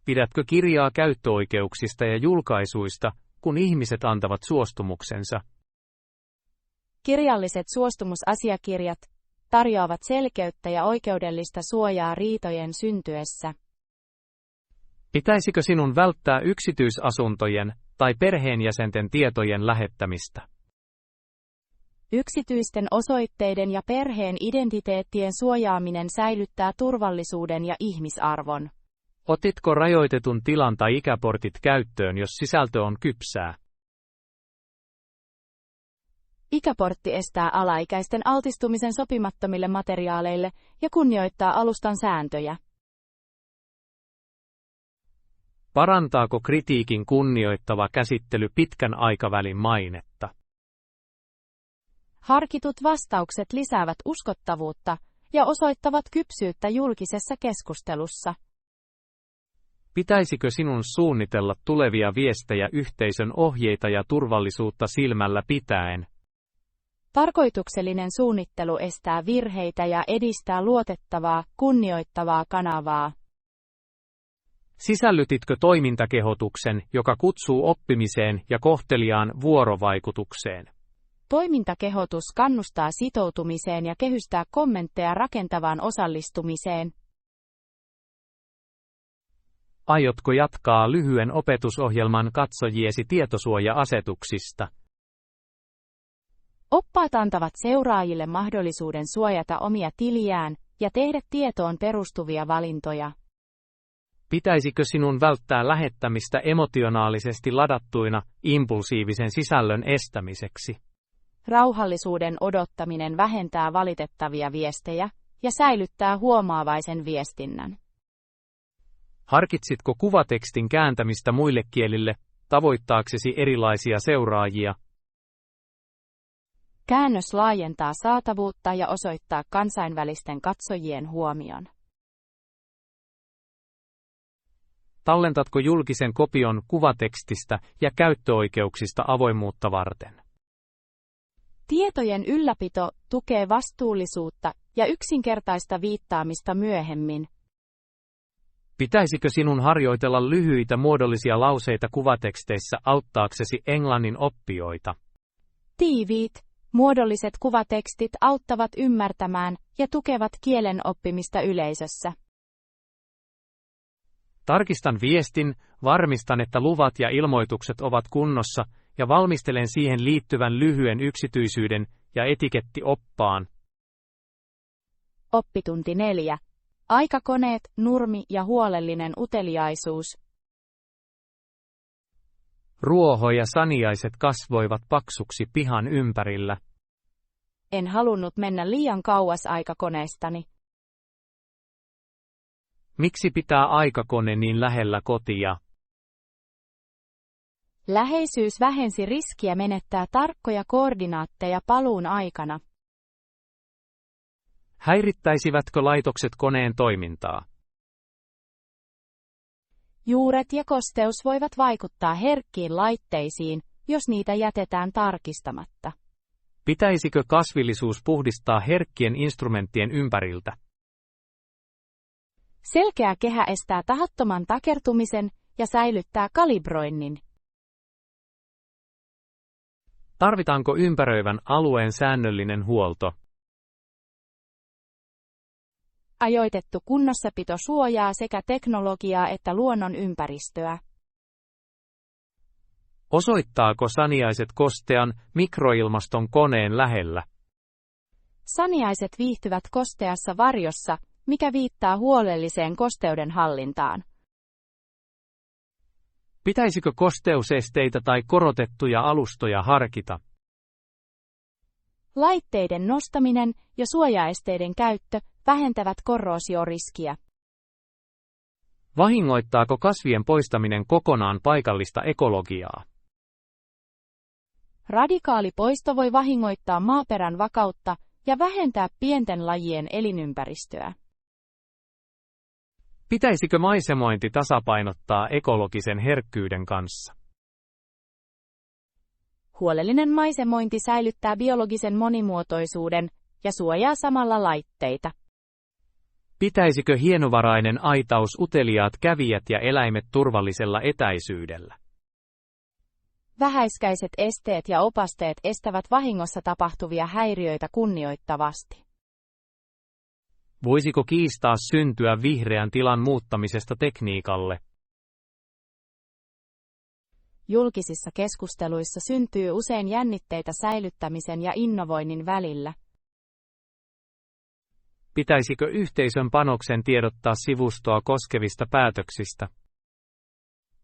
Speaker 2: Pidätkö kirjaa käyttöoikeuksista ja julkaisuista, kun ihmiset antavat suostumuksensa?
Speaker 1: Kirjalliset suostumusasiakirjat tarjoavat selkeyttä ja oikeudellista suojaa riitojen syntyessä.
Speaker 2: Pitäisikö sinun välttää yksityisasuntojen tai perheenjäsenten tietojen lähettämistä?
Speaker 1: Yksityisten osoitteiden ja perheen identiteettien suojaaminen säilyttää turvallisuuden ja ihmisarvon.
Speaker 2: Otitko rajoitetun tilan tai ikäportit käyttöön, jos sisältö on kypsää?
Speaker 1: Ikäportti estää alaikäisten altistumisen sopimattomille materiaaleille ja kunnioittaa alustan sääntöjä.
Speaker 2: Parantaako kritiikin kunnioittava käsittely pitkän aikavälin mainetta?
Speaker 1: Harkitut vastaukset lisäävät uskottavuutta ja osoittavat kypsyyttä julkisessa keskustelussa.
Speaker 2: Pitäisikö sinun suunnitella tulevia viestejä yhteisön ohjeita ja turvallisuutta silmällä pitäen?
Speaker 1: Tarkoituksellinen suunnittelu estää virheitä ja edistää luotettavaa, kunnioittavaa kanavaa.
Speaker 2: Sisällytitkö toimintakehotuksen, joka kutsuu oppimiseen ja kohteliaan vuorovaikutukseen?
Speaker 1: Toimintakehotus kannustaa sitoutumiseen ja kehystää kommentteja rakentavaan osallistumiseen.
Speaker 2: Aiotko jatkaa lyhyen opetusohjelman katsojiesi tietosuoja-asetuksista?
Speaker 1: Oppaat antavat seuraajille mahdollisuuden suojata omia tiliään ja tehdä tietoon perustuvia valintoja.
Speaker 2: Pitäisikö sinun välttää lähettämistä emotionaalisesti ladattuina impulsiivisen sisällön estämiseksi?
Speaker 1: Rauhallisuuden odottaminen vähentää valitettavia viestejä ja säilyttää huomaavaisen viestinnän.
Speaker 2: Harkitsitko kuvatekstin kääntämistä muille kielille tavoittaaksesi erilaisia seuraajia?
Speaker 1: Käännös laajentaa saatavuutta ja osoittaa kansainvälisten katsojien huomion.
Speaker 2: Tallentatko julkisen kopion kuvatekstistä ja käyttöoikeuksista avoimuutta varten?
Speaker 1: Tietojen ylläpito tukee vastuullisuutta ja yksinkertaista viittaamista myöhemmin.
Speaker 2: Pitäisikö sinun harjoitella lyhyitä muodollisia lauseita kuvateksteissä auttaaksesi englannin oppijoita?
Speaker 1: Tiiviit, muodolliset kuvatekstit auttavat ymmärtämään ja tukevat kielen oppimista yleisössä.
Speaker 2: Tarkistan viestin, varmistan, että luvat ja ilmoitukset ovat kunnossa ja valmistelen siihen liittyvän lyhyen yksityisyyden ja etikettioppaan.
Speaker 1: Oppitunti 4. Aikakoneet, nurmi ja huolellinen uteliaisuus.
Speaker 2: Ruoho ja saniaiset kasvoivat paksuksi pihan ympärillä.
Speaker 1: En halunnut mennä liian kauas aikakoneestani.
Speaker 2: Miksi pitää aikakone niin lähellä kotia?
Speaker 1: Läheisyys vähensi riskiä menettää tarkkoja koordinaatteja paluun aikana.
Speaker 2: Häirittäisivätkö laitokset koneen toimintaa?
Speaker 1: Juuret ja kosteus voivat vaikuttaa herkkiin laitteisiin, jos niitä jätetään tarkistamatta.
Speaker 2: Pitäisikö kasvillisuus puhdistaa herkkien instrumenttien ympäriltä?
Speaker 1: Selkeä kehä estää tahattoman takertumisen ja säilyttää kalibroinnin.
Speaker 2: Tarvitaanko ympäröivän alueen säännöllinen huolto?
Speaker 1: Ajoitettu kunnossapito suojaa sekä teknologiaa että luonnon ympäristöä.
Speaker 2: Osoittaako saniaiset kostean mikroilmaston koneen lähellä?
Speaker 1: Saniaiset viihtyvät kosteassa varjossa, mikä viittaa huolelliseen kosteuden hallintaan.
Speaker 2: Pitäisikö kosteusesteitä tai korotettuja alustoja harkita?
Speaker 1: Laitteiden nostaminen ja suojaesteiden käyttö vähentävät korroosioriskiä.
Speaker 2: Vahingoittaako kasvien poistaminen kokonaan paikallista ekologiaa?
Speaker 1: Radikaali poisto voi vahingoittaa maaperän vakautta ja vähentää pienten lajien elinympäristöä.
Speaker 2: Pitäisikö maisemointi tasapainottaa ekologisen herkkyyden kanssa?
Speaker 1: Huolellinen maisemointi säilyttää biologisen monimuotoisuuden ja suojaa samalla laitteita.
Speaker 2: Pitäisikö hienovarainen aitaus uteliaat kävijät ja eläimet turvallisella etäisyydellä?
Speaker 1: Vähäiskäiset esteet ja opasteet estävät vahingossa tapahtuvia häiriöitä kunnioittavasti.
Speaker 2: Voisiko kiistaa syntyä vihreän tilan muuttamisesta tekniikalle?
Speaker 1: Julkisissa keskusteluissa syntyy usein jännitteitä säilyttämisen ja innovoinnin välillä.
Speaker 2: Pitäisikö yhteisön panoksen tiedottaa sivustoa koskevista päätöksistä?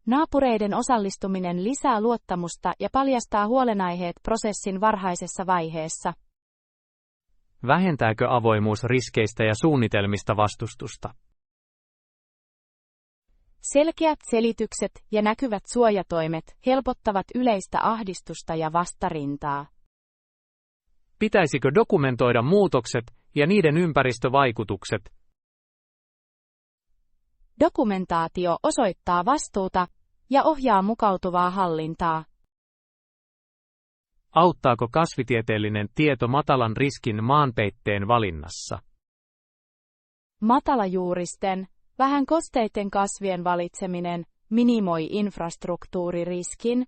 Speaker 1: Naapureiden osallistuminen lisää luottamusta ja paljastaa huolenaiheet prosessin varhaisessa vaiheessa.
Speaker 2: Vähentääkö avoimuus riskeistä ja suunnitelmista vastustusta?
Speaker 1: Selkeät selitykset ja näkyvät suojatoimet helpottavat yleistä ahdistusta ja vastarintaa.
Speaker 2: Pitäisikö dokumentoida muutokset ja niiden ympäristövaikutukset?
Speaker 1: Dokumentaatio osoittaa vastuuta ja ohjaa mukautuvaa hallintaa.
Speaker 2: Auttaako kasvitieteellinen tieto matalan riskin maanpeitteen valinnassa?
Speaker 1: Matalajuuristen, vähän kosteiden kasvien valitseminen minimoi infrastruktuuririskin.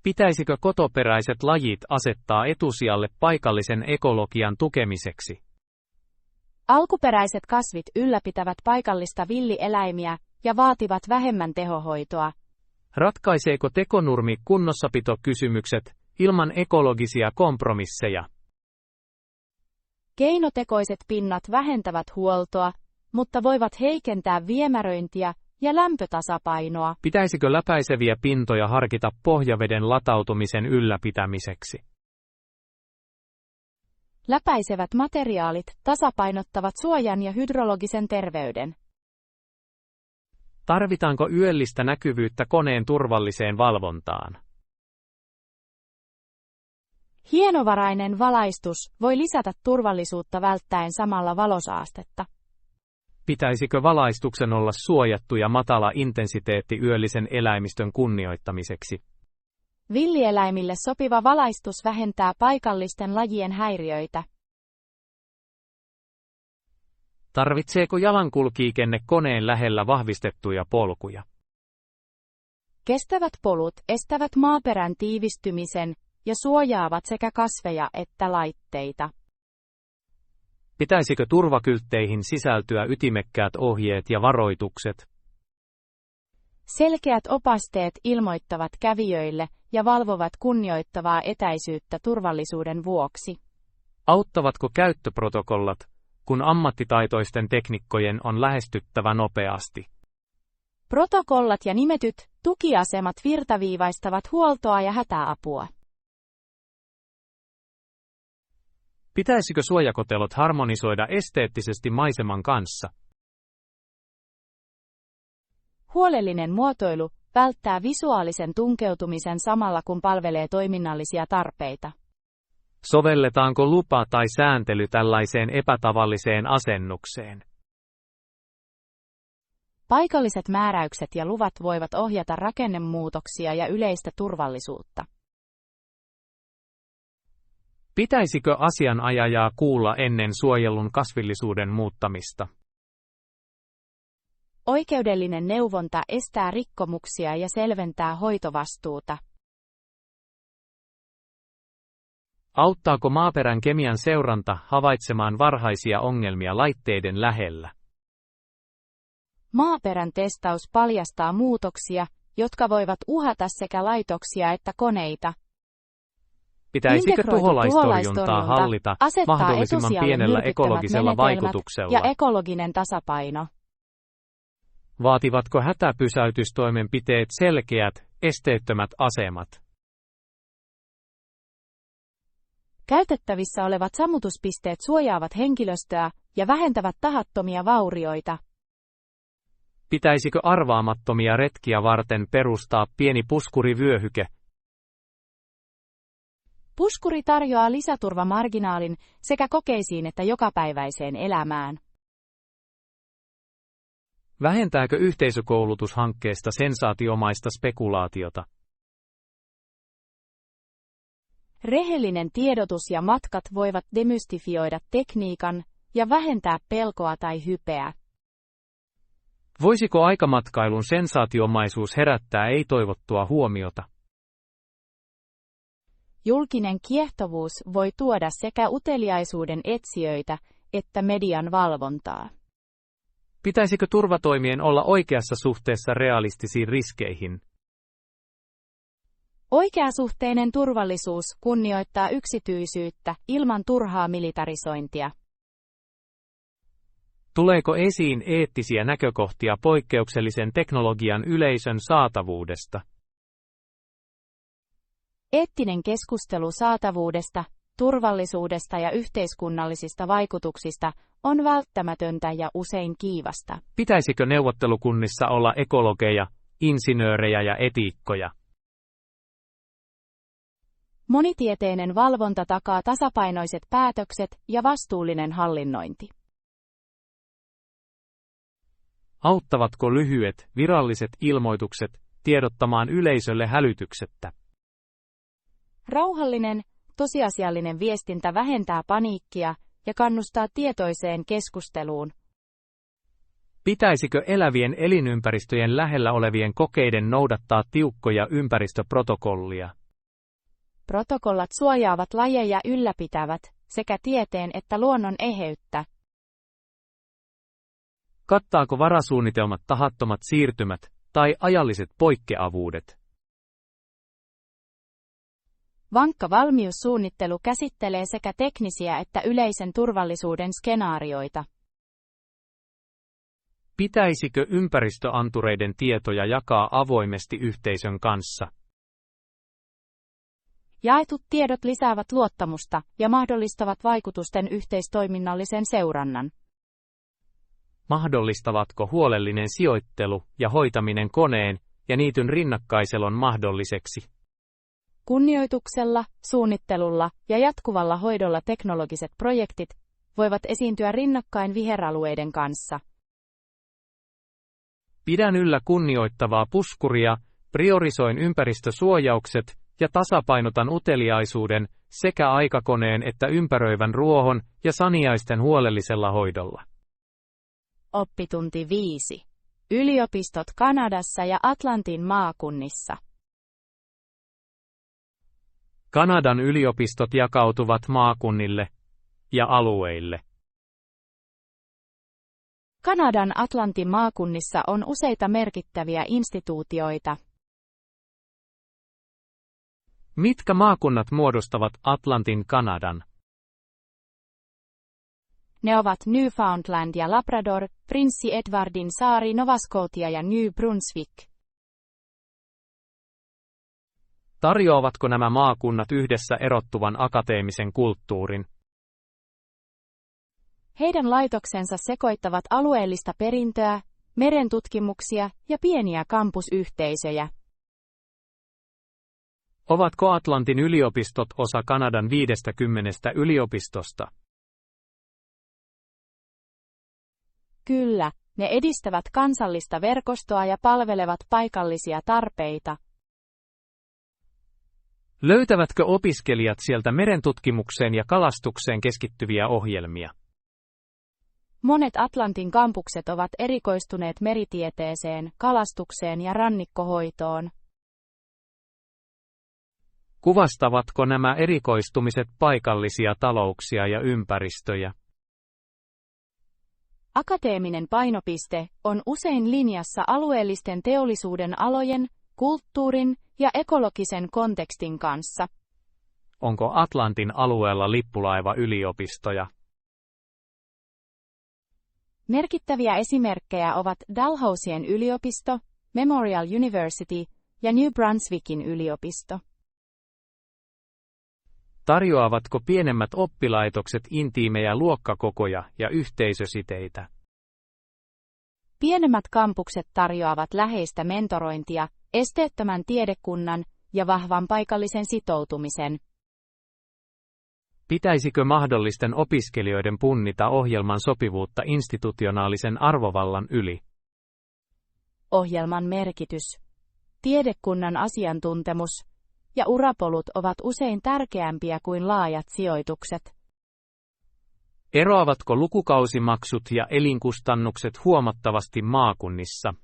Speaker 2: Pitäisikö kotoperäiset lajit asettaa etusijalle paikallisen ekologian tukemiseksi?
Speaker 1: Alkuperäiset kasvit ylläpitävät paikallista villieläimiä ja vaativat vähemmän tehohoitoa.
Speaker 2: Ratkaiseeko tekonurmi kunnossapitokysymykset ilman ekologisia kompromisseja?
Speaker 1: Keinotekoiset pinnat vähentävät huoltoa, mutta voivat heikentää viemäröintiä ja lämpötasapainoa.
Speaker 2: Pitäisikö läpäiseviä pintoja harkita pohjaveden latautumisen ylläpitämiseksi?
Speaker 1: Läpäisevät materiaalit tasapainottavat suojan ja hydrologisen terveyden.
Speaker 2: Tarvitaanko yöllistä näkyvyyttä koneen turvalliseen valvontaan?
Speaker 1: Hienovarainen valaistus voi lisätä turvallisuutta välttäen samalla valosaastetta.
Speaker 2: Pitäisikö valaistuksen olla suojattu ja matala intensiteetti yöllisen eläimistön kunnioittamiseksi?
Speaker 1: Villieläimille sopiva valaistus vähentää paikallisten lajien häiriöitä.
Speaker 2: Tarvitseeko jalankulkijaliikenne koneen lähellä vahvistettuja polkuja?
Speaker 1: Kestävät polut estävät maaperän tiivistymisen ja suojaavat sekä kasveja että laitteita.
Speaker 2: Pitäisikö turvakyltteihin sisältyä ytimekkäät ohjeet ja varoitukset?
Speaker 1: Selkeät opasteet ilmoittavat kävijöille ja valvovat kunnioittavaa etäisyyttä turvallisuuden vuoksi.
Speaker 2: Auttavatko käyttöprotokollat, kun ammattitaitoisten teknikkojen on lähestyttävä nopeasti?
Speaker 1: Protokollat ja nimetyt tukiasemat virtaviivaistavat huoltoa ja hätäapua.
Speaker 2: Pitäisikö suojakotelot harmonisoida esteettisesti maiseman kanssa?
Speaker 1: Huolellinen muotoilu välttää visuaalisen tunkeutumisen samalla kun palvelee toiminnallisia tarpeita.
Speaker 2: Sovelletaanko lupa tai sääntely tällaiseen epätavalliseen asennukseen?
Speaker 1: Paikalliset määräykset ja luvat voivat ohjata rakennemuutoksia ja yleistä turvallisuutta.
Speaker 2: Pitäisikö asianajajaa kuulla ennen suojellun kasvillisuuden muuttamista?
Speaker 1: Oikeudellinen neuvonta estää rikkomuksia ja selventää hoitovastuuta.
Speaker 2: Auttaako maaperän kemian seuranta havaitsemaan varhaisia ongelmia laitteiden lähellä?
Speaker 1: Maaperän testaus paljastaa muutoksia, jotka voivat uhata sekä laitoksia että koneita.
Speaker 2: Pitäisikö tuholaistorjuntaa hallita mahdollisimman pienellä ekologisella vaikutuksella?
Speaker 1: Ja ekologinen tasapaino.
Speaker 2: Vaativatko hätäpysäytystoimenpiteet selkeät, esteettömät asemat?
Speaker 1: Käytettävissä olevat sammutuspisteet suojaavat henkilöstöä ja vähentävät tahattomia vaurioita.
Speaker 2: Pitäisikö arvaamattomia retkiä varten perustaa pieni puskurivyöhyke?
Speaker 1: Puskuri tarjoaa lisäturvamarginaalin sekä kokeisiin että jokapäiväiseen elämään.
Speaker 2: Vähentääkö yhteisökoulutushankkeesta sensaatiomaista spekulaatiota?
Speaker 1: Rehellinen tiedotus ja matkat voivat demystifioida tekniikan ja vähentää pelkoa tai hypeä.
Speaker 2: Voisiko aikamatkailun sensaatiomaisuus herättää ei-toivottua huomiota?
Speaker 1: Julkinen kiehtovuus voi tuoda sekä uteliaisuuden etsijöitä että median valvontaa.
Speaker 2: Pitäisikö turvatoimien olla oikeassa suhteessa realistisiin riskeihin?
Speaker 1: Oikeasuhteinen turvallisuus kunnioittaa yksityisyyttä ilman turhaa militarisointia.
Speaker 2: Tuleeko esiin eettisiä näkökohtia poikkeuksellisen teknologian yleisön saatavuudesta?
Speaker 1: Eettinen keskustelu saatavuudesta, turvallisuudesta ja yhteiskunnallisista vaikutuksista on välttämätöntä ja usein kiivasta.
Speaker 2: Pitäisikö neuvottelukunnissa olla ekologeja, insinöörejä ja etiikkoja?
Speaker 1: Monitieteinen valvonta takaa tasapainoiset päätökset ja vastuullinen hallinnointi.
Speaker 2: Auttavatko lyhyet, viralliset ilmoitukset tiedottamaan yleisölle hälytyksettä?
Speaker 1: Rauhallinen, tosiasiallinen viestintä vähentää paniikkia ja kannustaa tietoiseen keskusteluun.
Speaker 2: Pitäisikö elävien elinympäristöjen lähellä olevien kokeiden noudattaa tiukkoja ympäristöprotokollia?
Speaker 1: Protokollat suojaavat lajeja ylläpitävät sekä tieteen että luonnon eheyttä.
Speaker 2: Kattaako varasuunnitelmat tahattomat siirtymät tai ajalliset poikkeavuudet?
Speaker 1: Vankka valmiussuunnittelu käsittelee sekä teknisiä että yleisen turvallisuuden skenaarioita.
Speaker 2: Pitäisikö ympäristöantureiden tietoja jakaa avoimesti yhteisön kanssa?
Speaker 1: Jaetut tiedot lisäävät luottamusta ja mahdollistavat vaikutusten yhteistoiminnallisen seurannan.
Speaker 2: Mahdollistavatko huolellinen sijoittelu ja hoitaminen koneen ja niityn rinnakkaiselon mahdolliseksi?
Speaker 1: Kunnioituksella, suunnittelulla ja jatkuvalla hoidolla teknologiset projektit voivat esiintyä rinnakkain viheralueiden kanssa.
Speaker 2: Pidän yllä kunnioittavaa puskuria, priorisoin ympäristösuojaukset ja tasapainotan uteliaisuuden sekä aikakoneen että ympäröivän ruohon ja saniaisten huolellisella hoidolla.
Speaker 1: Oppitunti 5. Yliopistot Kanadassa ja Atlantin maakunnissa.
Speaker 2: Kanadan yliopistot jakautuvat maakunnille ja alueille.
Speaker 1: Kanadan Atlantin maakunnissa on useita merkittäviä instituutioita.
Speaker 2: Mitkä maakunnat muodostavat Atlantin Kanadan?
Speaker 1: Ne ovat Newfoundland ja Labrador, Prinssi Edwardin saari Nova Scotia ja New Brunswick.
Speaker 2: Tarjoavatko nämä maakunnat yhdessä erottuvan akateemisen kulttuurin?
Speaker 1: Heidän laitoksensa sekoittavat alueellista perintöä, merentutkimuksia ja pieniä kampusyhteisöjä.
Speaker 2: Ovatko Atlantin yliopistot osa Kanadan 50 yliopistosta?
Speaker 1: Kyllä, ne edistävät kansallista verkostoa ja palvelevat paikallisia tarpeita.
Speaker 2: Löytävätkö opiskelijat sieltä merentutkimukseen ja kalastukseen keskittyviä ohjelmia?
Speaker 1: Monet Atlantin kampukset ovat erikoistuneet meritieteeseen, kalastukseen ja rannikkohoitoon.
Speaker 2: Kuvastavatko nämä erikoistumiset paikallisia talouksia ja ympäristöjä?
Speaker 1: Akateeminen painopiste on usein linjassa alueellisten teollisuuden alojen, kulttuurin ja ekologisen kontekstin kanssa.
Speaker 2: Onko Atlantin alueella lippulaiva-yliopistoja?
Speaker 1: Merkittäviä esimerkkejä ovat Dalhousien yliopisto, Memorial University ja New Brunswickin yliopisto.
Speaker 2: Tarjoavatko pienemmät oppilaitokset intiimejä luokkakokoja ja yhteisösiteitä?
Speaker 1: Pienemmät kampukset tarjoavat läheistä mentorointia, esteettömän tiedekunnan ja vahvan paikallisen sitoutumisen.
Speaker 2: Pitäisikö mahdollisten opiskelijoiden punnita ohjelman sopivuutta institutionaalisen arvovallan yli?
Speaker 1: Ohjelman merkitys, tiedekunnan asiantuntemus ja urapolut ovat usein tärkeämpiä kuin laajat sijoitukset.
Speaker 2: Eroavatko lukukausimaksut ja elinkustannukset huomattavasti maakunnissa?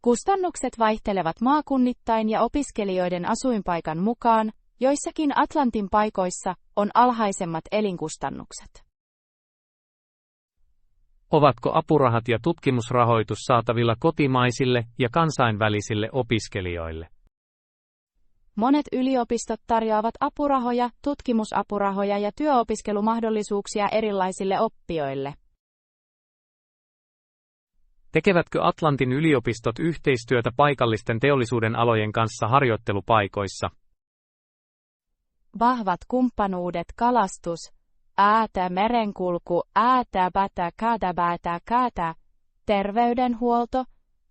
Speaker 1: Kustannukset vaihtelevat maakunnittain ja opiskelijoiden asuinpaikan mukaan, joissakin Atlantin paikoissa on alhaisemmat elinkustannukset.
Speaker 2: Ovatko apurahat ja tutkimusrahoitus saatavilla kotimaisille ja kansainvälisille opiskelijoille?
Speaker 1: Monet yliopistot tarjoavat apurahoja, tutkimusapurahoja ja työopiskelumahdollisuuksia erilaisille oppijoille.
Speaker 2: Tekevätkö Atlantin yliopistot yhteistyötä paikallisten teollisuuden alojen kanssa harjoittelupaikoissa?
Speaker 1: Vahvat kumppanuudet kalastus, merenkulku, terveydenhuolto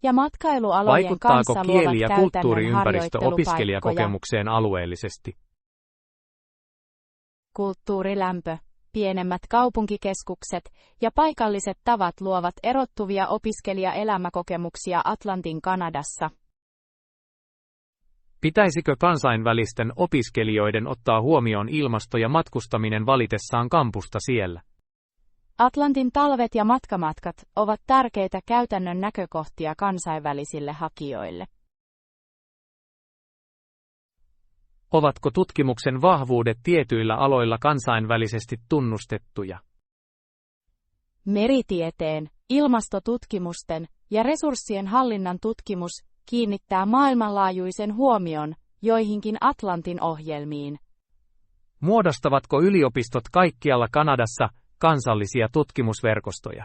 Speaker 1: ja matkailualojen
Speaker 2: Vaikuttaako
Speaker 1: kanssa
Speaker 2: kieli-
Speaker 1: luovat
Speaker 2: ja
Speaker 1: käytännön
Speaker 2: kulttuuriympäristö
Speaker 1: harjoittelupaikkoja.
Speaker 2: opiskelijakokemukseen alueellisesti?
Speaker 1: Kulttuurilämpö, pienemmät kaupunkikeskukset ja paikalliset tavat luovat erottuvia opiskelijaelämäkokemuksia Atlantin Kanadassa.
Speaker 2: Pitäisikö kansainvälisten opiskelijoiden ottaa huomioon ilmasto ja matkustaminen valitessaan kampusta siellä?
Speaker 1: Atlantin talvet ja matkamatkat ovat tärkeitä käytännön näkökohtia kansainvälisille hakijoille.
Speaker 2: Ovatko tutkimuksen vahvuudet tietyillä aloilla kansainvälisesti tunnustettuja?
Speaker 1: Meritieteen, ilmastotutkimusten ja resurssien hallinnan tutkimus kiinnittää maailmanlaajuisen huomion joihinkin Atlantin ohjelmiin.
Speaker 2: Muodostavatko yliopistot kaikkialla Kanadassa kansallisia tutkimusverkostoja?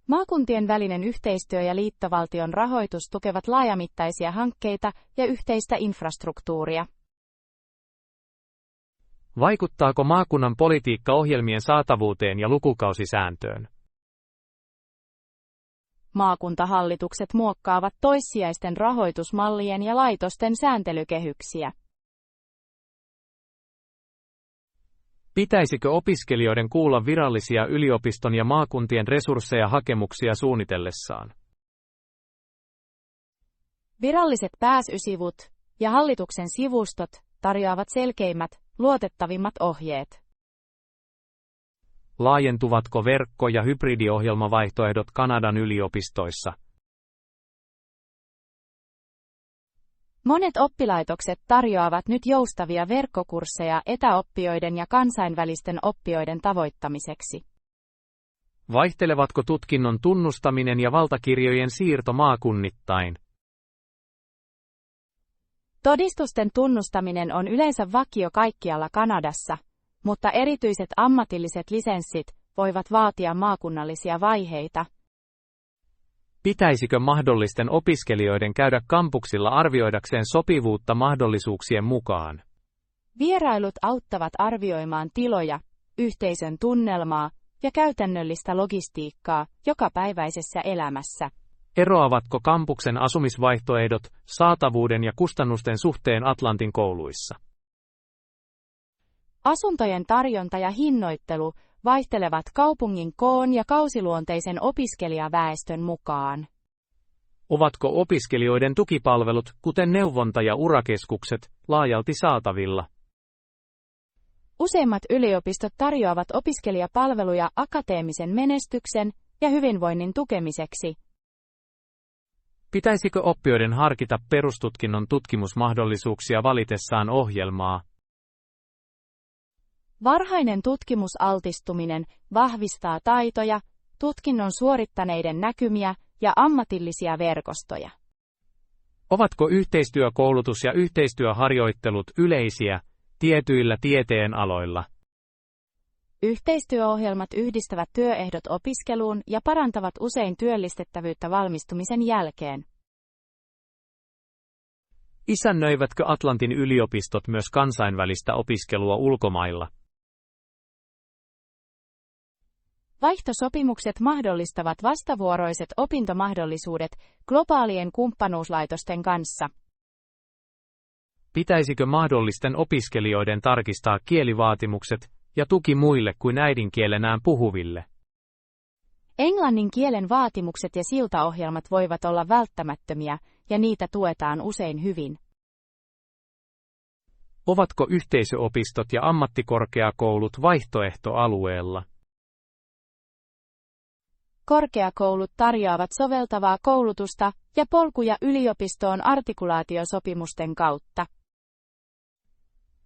Speaker 1: Maakuntien välinen yhteistyö ja liittovaltion rahoitus tukevat laajamittaisia hankkeita ja yhteistä infrastruktuuria.
Speaker 2: Vaikuttaako maakunnan politiikka ohjelmien saatavuuteen ja lukukausisääntöön?
Speaker 1: Maakuntahallitukset muokkaavat toissijaisten rahoitusmallien ja laitosten sääntelykehyksiä.
Speaker 2: Pitäisikö opiskelijoiden kuulla virallisia yliopiston ja maakuntien resursseja hakemuksia suunnitellessaan?
Speaker 1: Viralliset pääsysivut ja hallituksen sivustot tarjoavat selkeimmät, luotettavimmat ohjeet.
Speaker 2: Laajentuvatko verkko- ja hybridiohjelmavaihtoehdot Kanadan yliopistoissa?
Speaker 1: Monet oppilaitokset tarjoavat nyt joustavia verkkokursseja etäoppijoiden ja kansainvälisten oppijoiden tavoittamiseksi.
Speaker 2: Vaihtelevatko tutkinnon tunnustaminen ja valtakirjojen siirto maakunnittain?
Speaker 1: Todistusten tunnustaminen on yleensä vakio kaikkialla Kanadassa, mutta erityiset ammatilliset lisenssit voivat vaatia maakunnallisia vaiheita.
Speaker 2: Pitäisikö mahdollisten opiskelijoiden käydä kampuksilla arvioidakseen sopivuutta mahdollisuuksien mukaan?
Speaker 1: Vierailut auttavat arvioimaan tiloja, yhteisön tunnelmaa ja käytännöllistä logistiikkaa jokapäiväisessä elämässä.
Speaker 2: Eroavatko kampuksen asumisvaihtoehdot saatavuuden ja kustannusten suhteen Atlantin kouluissa?
Speaker 1: Asuntojen tarjonta ja hinnoittelu vaihtelevat kaupungin koon ja kausiluonteisen opiskelijaväestön mukaan.
Speaker 2: Ovatko opiskelijoiden tukipalvelut, kuten neuvonta- ja urakeskukset, laajalti saatavilla?
Speaker 1: Useimmat yliopistot tarjoavat opiskelijapalveluja akateemisen menestyksen ja hyvinvoinnin tukemiseksi.
Speaker 2: Pitäisikö oppijoiden harkita perustutkinnon tutkimusmahdollisuuksia valitessaan ohjelmaa?
Speaker 1: Varhainen tutkimusaltistuminen vahvistaa taitoja, tutkinnon suorittaneiden näkymiä ja ammatillisia verkostoja.
Speaker 2: Ovatko yhteistyökoulutus ja yhteistyöharjoittelut yleisiä tietyillä tieteenaloilla?
Speaker 1: Yhteistyöohjelmat yhdistävät työehdot opiskeluun ja parantavat usein työllistettävyyttä valmistumisen jälkeen.
Speaker 2: Isännöivätkö Atlantin yliopistot myös kansainvälistä opiskelua ulkomailla?
Speaker 1: Vaihtosopimukset mahdollistavat vastavuoroiset opintomahdollisuudet globaalien kumppanuuslaitosten kanssa.
Speaker 2: Pitäisikö mahdollisten opiskelijoiden tarkistaa kielivaatimukset ja tuki muille kuin äidinkielenään puhuville?
Speaker 1: Englannin kielen vaatimukset ja siltaohjelmat voivat olla välttämättömiä, ja niitä tuetaan usein hyvin.
Speaker 2: Ovatko yhteisöopistot ja ammattikorkeakoulut vaihtoehtoalueella?
Speaker 1: Korkeakoulut tarjoavat soveltavaa koulutusta ja polkuja yliopistoon artikulaatiosopimusten kautta.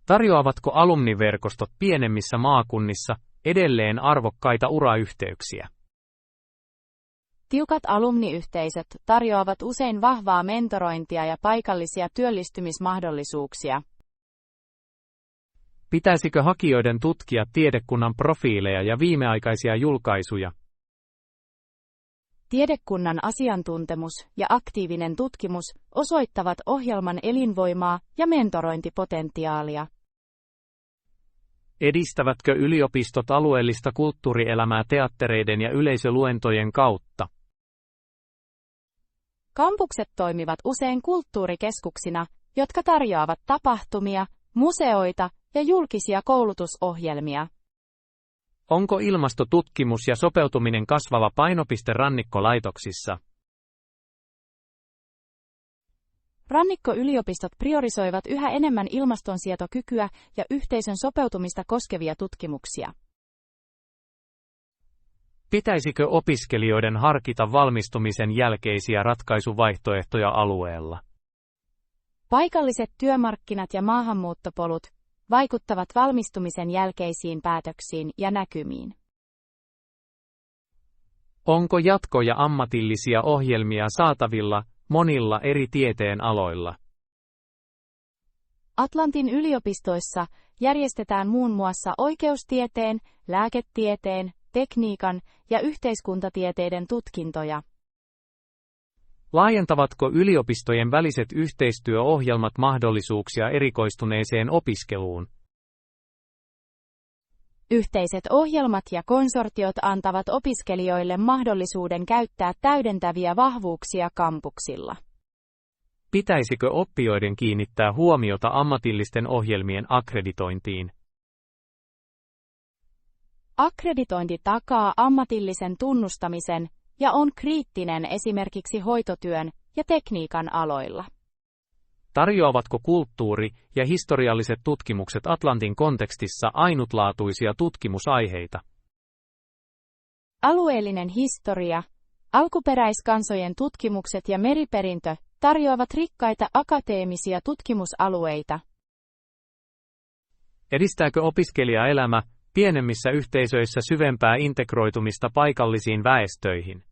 Speaker 2: Tarjoavatko alumniverkostot pienemmissä maakunnissa edelleen arvokkaita urayhteyksiä?
Speaker 1: Tiukat alumniyhteisöt tarjoavat usein vahvaa mentorointia ja paikallisia työllistymismahdollisuuksia.
Speaker 2: Pitäisikö hakijoiden tutkia tiedekunnan profiileja ja viimeaikaisia julkaisuja?
Speaker 1: Tiedekunnan asiantuntemus ja aktiivinen tutkimus osoittavat ohjelman elinvoimaa ja mentorointipotentiaalia.
Speaker 2: Edistävätkö yliopistot alueellista kulttuurielämää teattereiden ja yleisöluentojen kautta?
Speaker 1: Kampukset toimivat usein kulttuurikeskuksina, jotka tarjoavat tapahtumia, museoita ja julkisia koulutusohjelmia.
Speaker 2: Onko ilmastotutkimus ja sopeutuminen kasvava painopiste rannikkolaitoksissa?
Speaker 1: Rannikkoyliopistot priorisoivat yhä enemmän ilmastonsietokykyä ja yhteisön sopeutumista koskevia tutkimuksia.
Speaker 2: Pitäisikö opiskelijoiden harkita valmistumisen jälkeisiä ratkaisuvaihtoehtoja alueella?
Speaker 1: Paikalliset työmarkkinat ja maahanmuuttopolut vaikuttavat valmistumisen jälkeisiin päätöksiin ja näkymiin.
Speaker 2: Onko jatko- ja ammatillisia ohjelmia saatavilla monilla eri tieteen aloilla?
Speaker 1: Atlantin yliopistoissa järjestetään muun muassa oikeustieteen, lääketieteen, tekniikan ja yhteiskuntatieteiden tutkintoja.
Speaker 2: Laajentavatko yliopistojen väliset yhteistyöohjelmat mahdollisuuksia erikoistuneeseen opiskeluun?
Speaker 1: Yhteiset ohjelmat ja konsortiot antavat opiskelijoille mahdollisuuden käyttää täydentäviä vahvuuksia kampuksilla.
Speaker 2: Pitäisikö oppijoiden kiinnittää huomiota ammatillisten ohjelmien akkreditointiin?
Speaker 1: Akkreditointi takaa ammatillisen tunnustamisen ja on kriittinen esimerkiksi hoitotyön ja tekniikan aloilla.
Speaker 2: Tarjoavatko kulttuuri- ja historialliset tutkimukset Atlantin kontekstissa ainutlaatuisia tutkimusaiheita?
Speaker 1: Alueellinen historia, alkuperäiskansojen tutkimukset ja meriperintö tarjoavat rikkaita akateemisia tutkimusalueita.
Speaker 2: Edistääkö opiskelijaelämä pienemmissä yhteisöissä syvempää integroitumista paikallisiin väestöihin?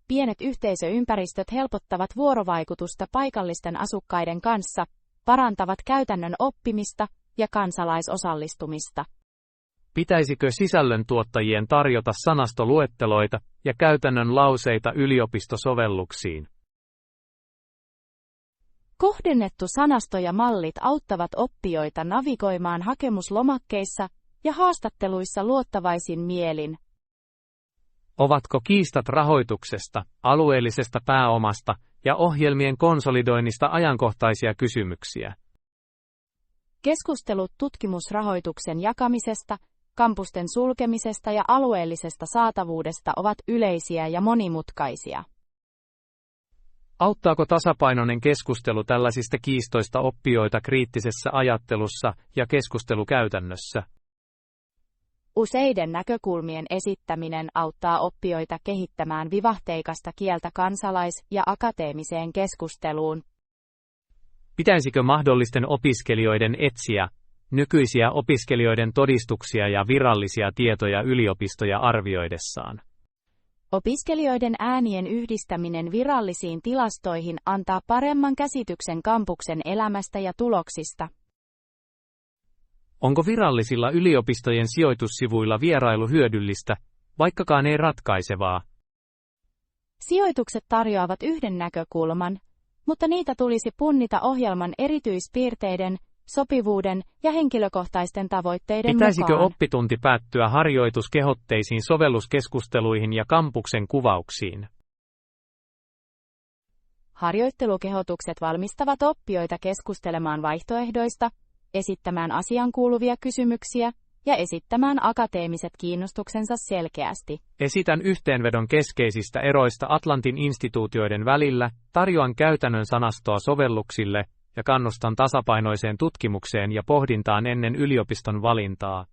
Speaker 1: Pienet yhteisöympäristöt helpottavat vuorovaikutusta paikallisten asukkaiden kanssa, parantavat käytännön oppimista ja kansalaisosallistumista.
Speaker 2: Pitäisikö sisällöntuottajien tarjota sanastoluetteloita ja käytännön lauseita yliopistosovelluksiin?
Speaker 1: Kohdennettu sanasto ja mallit auttavat oppijoita navigoimaan hakemuslomakkeissa ja haastatteluissa luottavaisin mielin.
Speaker 2: Ovatko kiistat rahoituksesta, alueellisesta pääomasta ja ohjelmien konsolidoinnista ajankohtaisia kysymyksiä?
Speaker 1: Keskustelut tutkimusrahoituksen jakamisesta, kampusten sulkemisesta ja alueellisesta saatavuudesta ovat yleisiä ja monimutkaisia.
Speaker 2: Auttaako tasapainoinen keskustelu tällaisista kiistoista oppijoita kriittisessä ajattelussa ja keskustelukäytännössä?
Speaker 1: Useiden näkökulmien esittäminen auttaa oppijoita kehittämään vivahteikasta kieltä kansalais- ja akateemiseen keskusteluun.
Speaker 2: Pitäisikö mahdollisten opiskelijoiden etsiä nykyisiä opiskelijoiden todistuksia ja virallisia tietoja yliopistoja arvioidessaan?
Speaker 1: Opiskelijoiden äänien yhdistäminen virallisiin tilastoihin antaa paremman käsityksen kampuksen elämästä ja tuloksista.
Speaker 2: Onko virallisilla yliopistojen sijoitussivuilla vierailu hyödyllistä, vaikkakaan ei ratkaisevaa?
Speaker 1: Sijoitukset tarjoavat yhden näkökulman, mutta niitä tulisi punnita ohjelman erityispiirteiden, sopivuuden ja henkilökohtaisten tavoitteiden
Speaker 2: Pitäisikö
Speaker 1: mukaan.
Speaker 2: oppitunti päättyä harjoituskehotteisiin sovelluskeskusteluihin ja kampuksen kuvauksiin?
Speaker 1: Harjoittelukehotukset valmistavat oppijoita keskustelemaan vaihtoehdoista, esittämään asiankuuluvia kysymyksiä ja esittämään akateemiset kiinnostuksensa selkeästi.
Speaker 2: Esitän yhteenvedon keskeisistä eroista Atlantin instituutioiden välillä, tarjoan käytännön sanastoa sovelluksille ja kannustan tasapainoiseen tutkimukseen ja pohdintaan ennen yliopiston valintaa.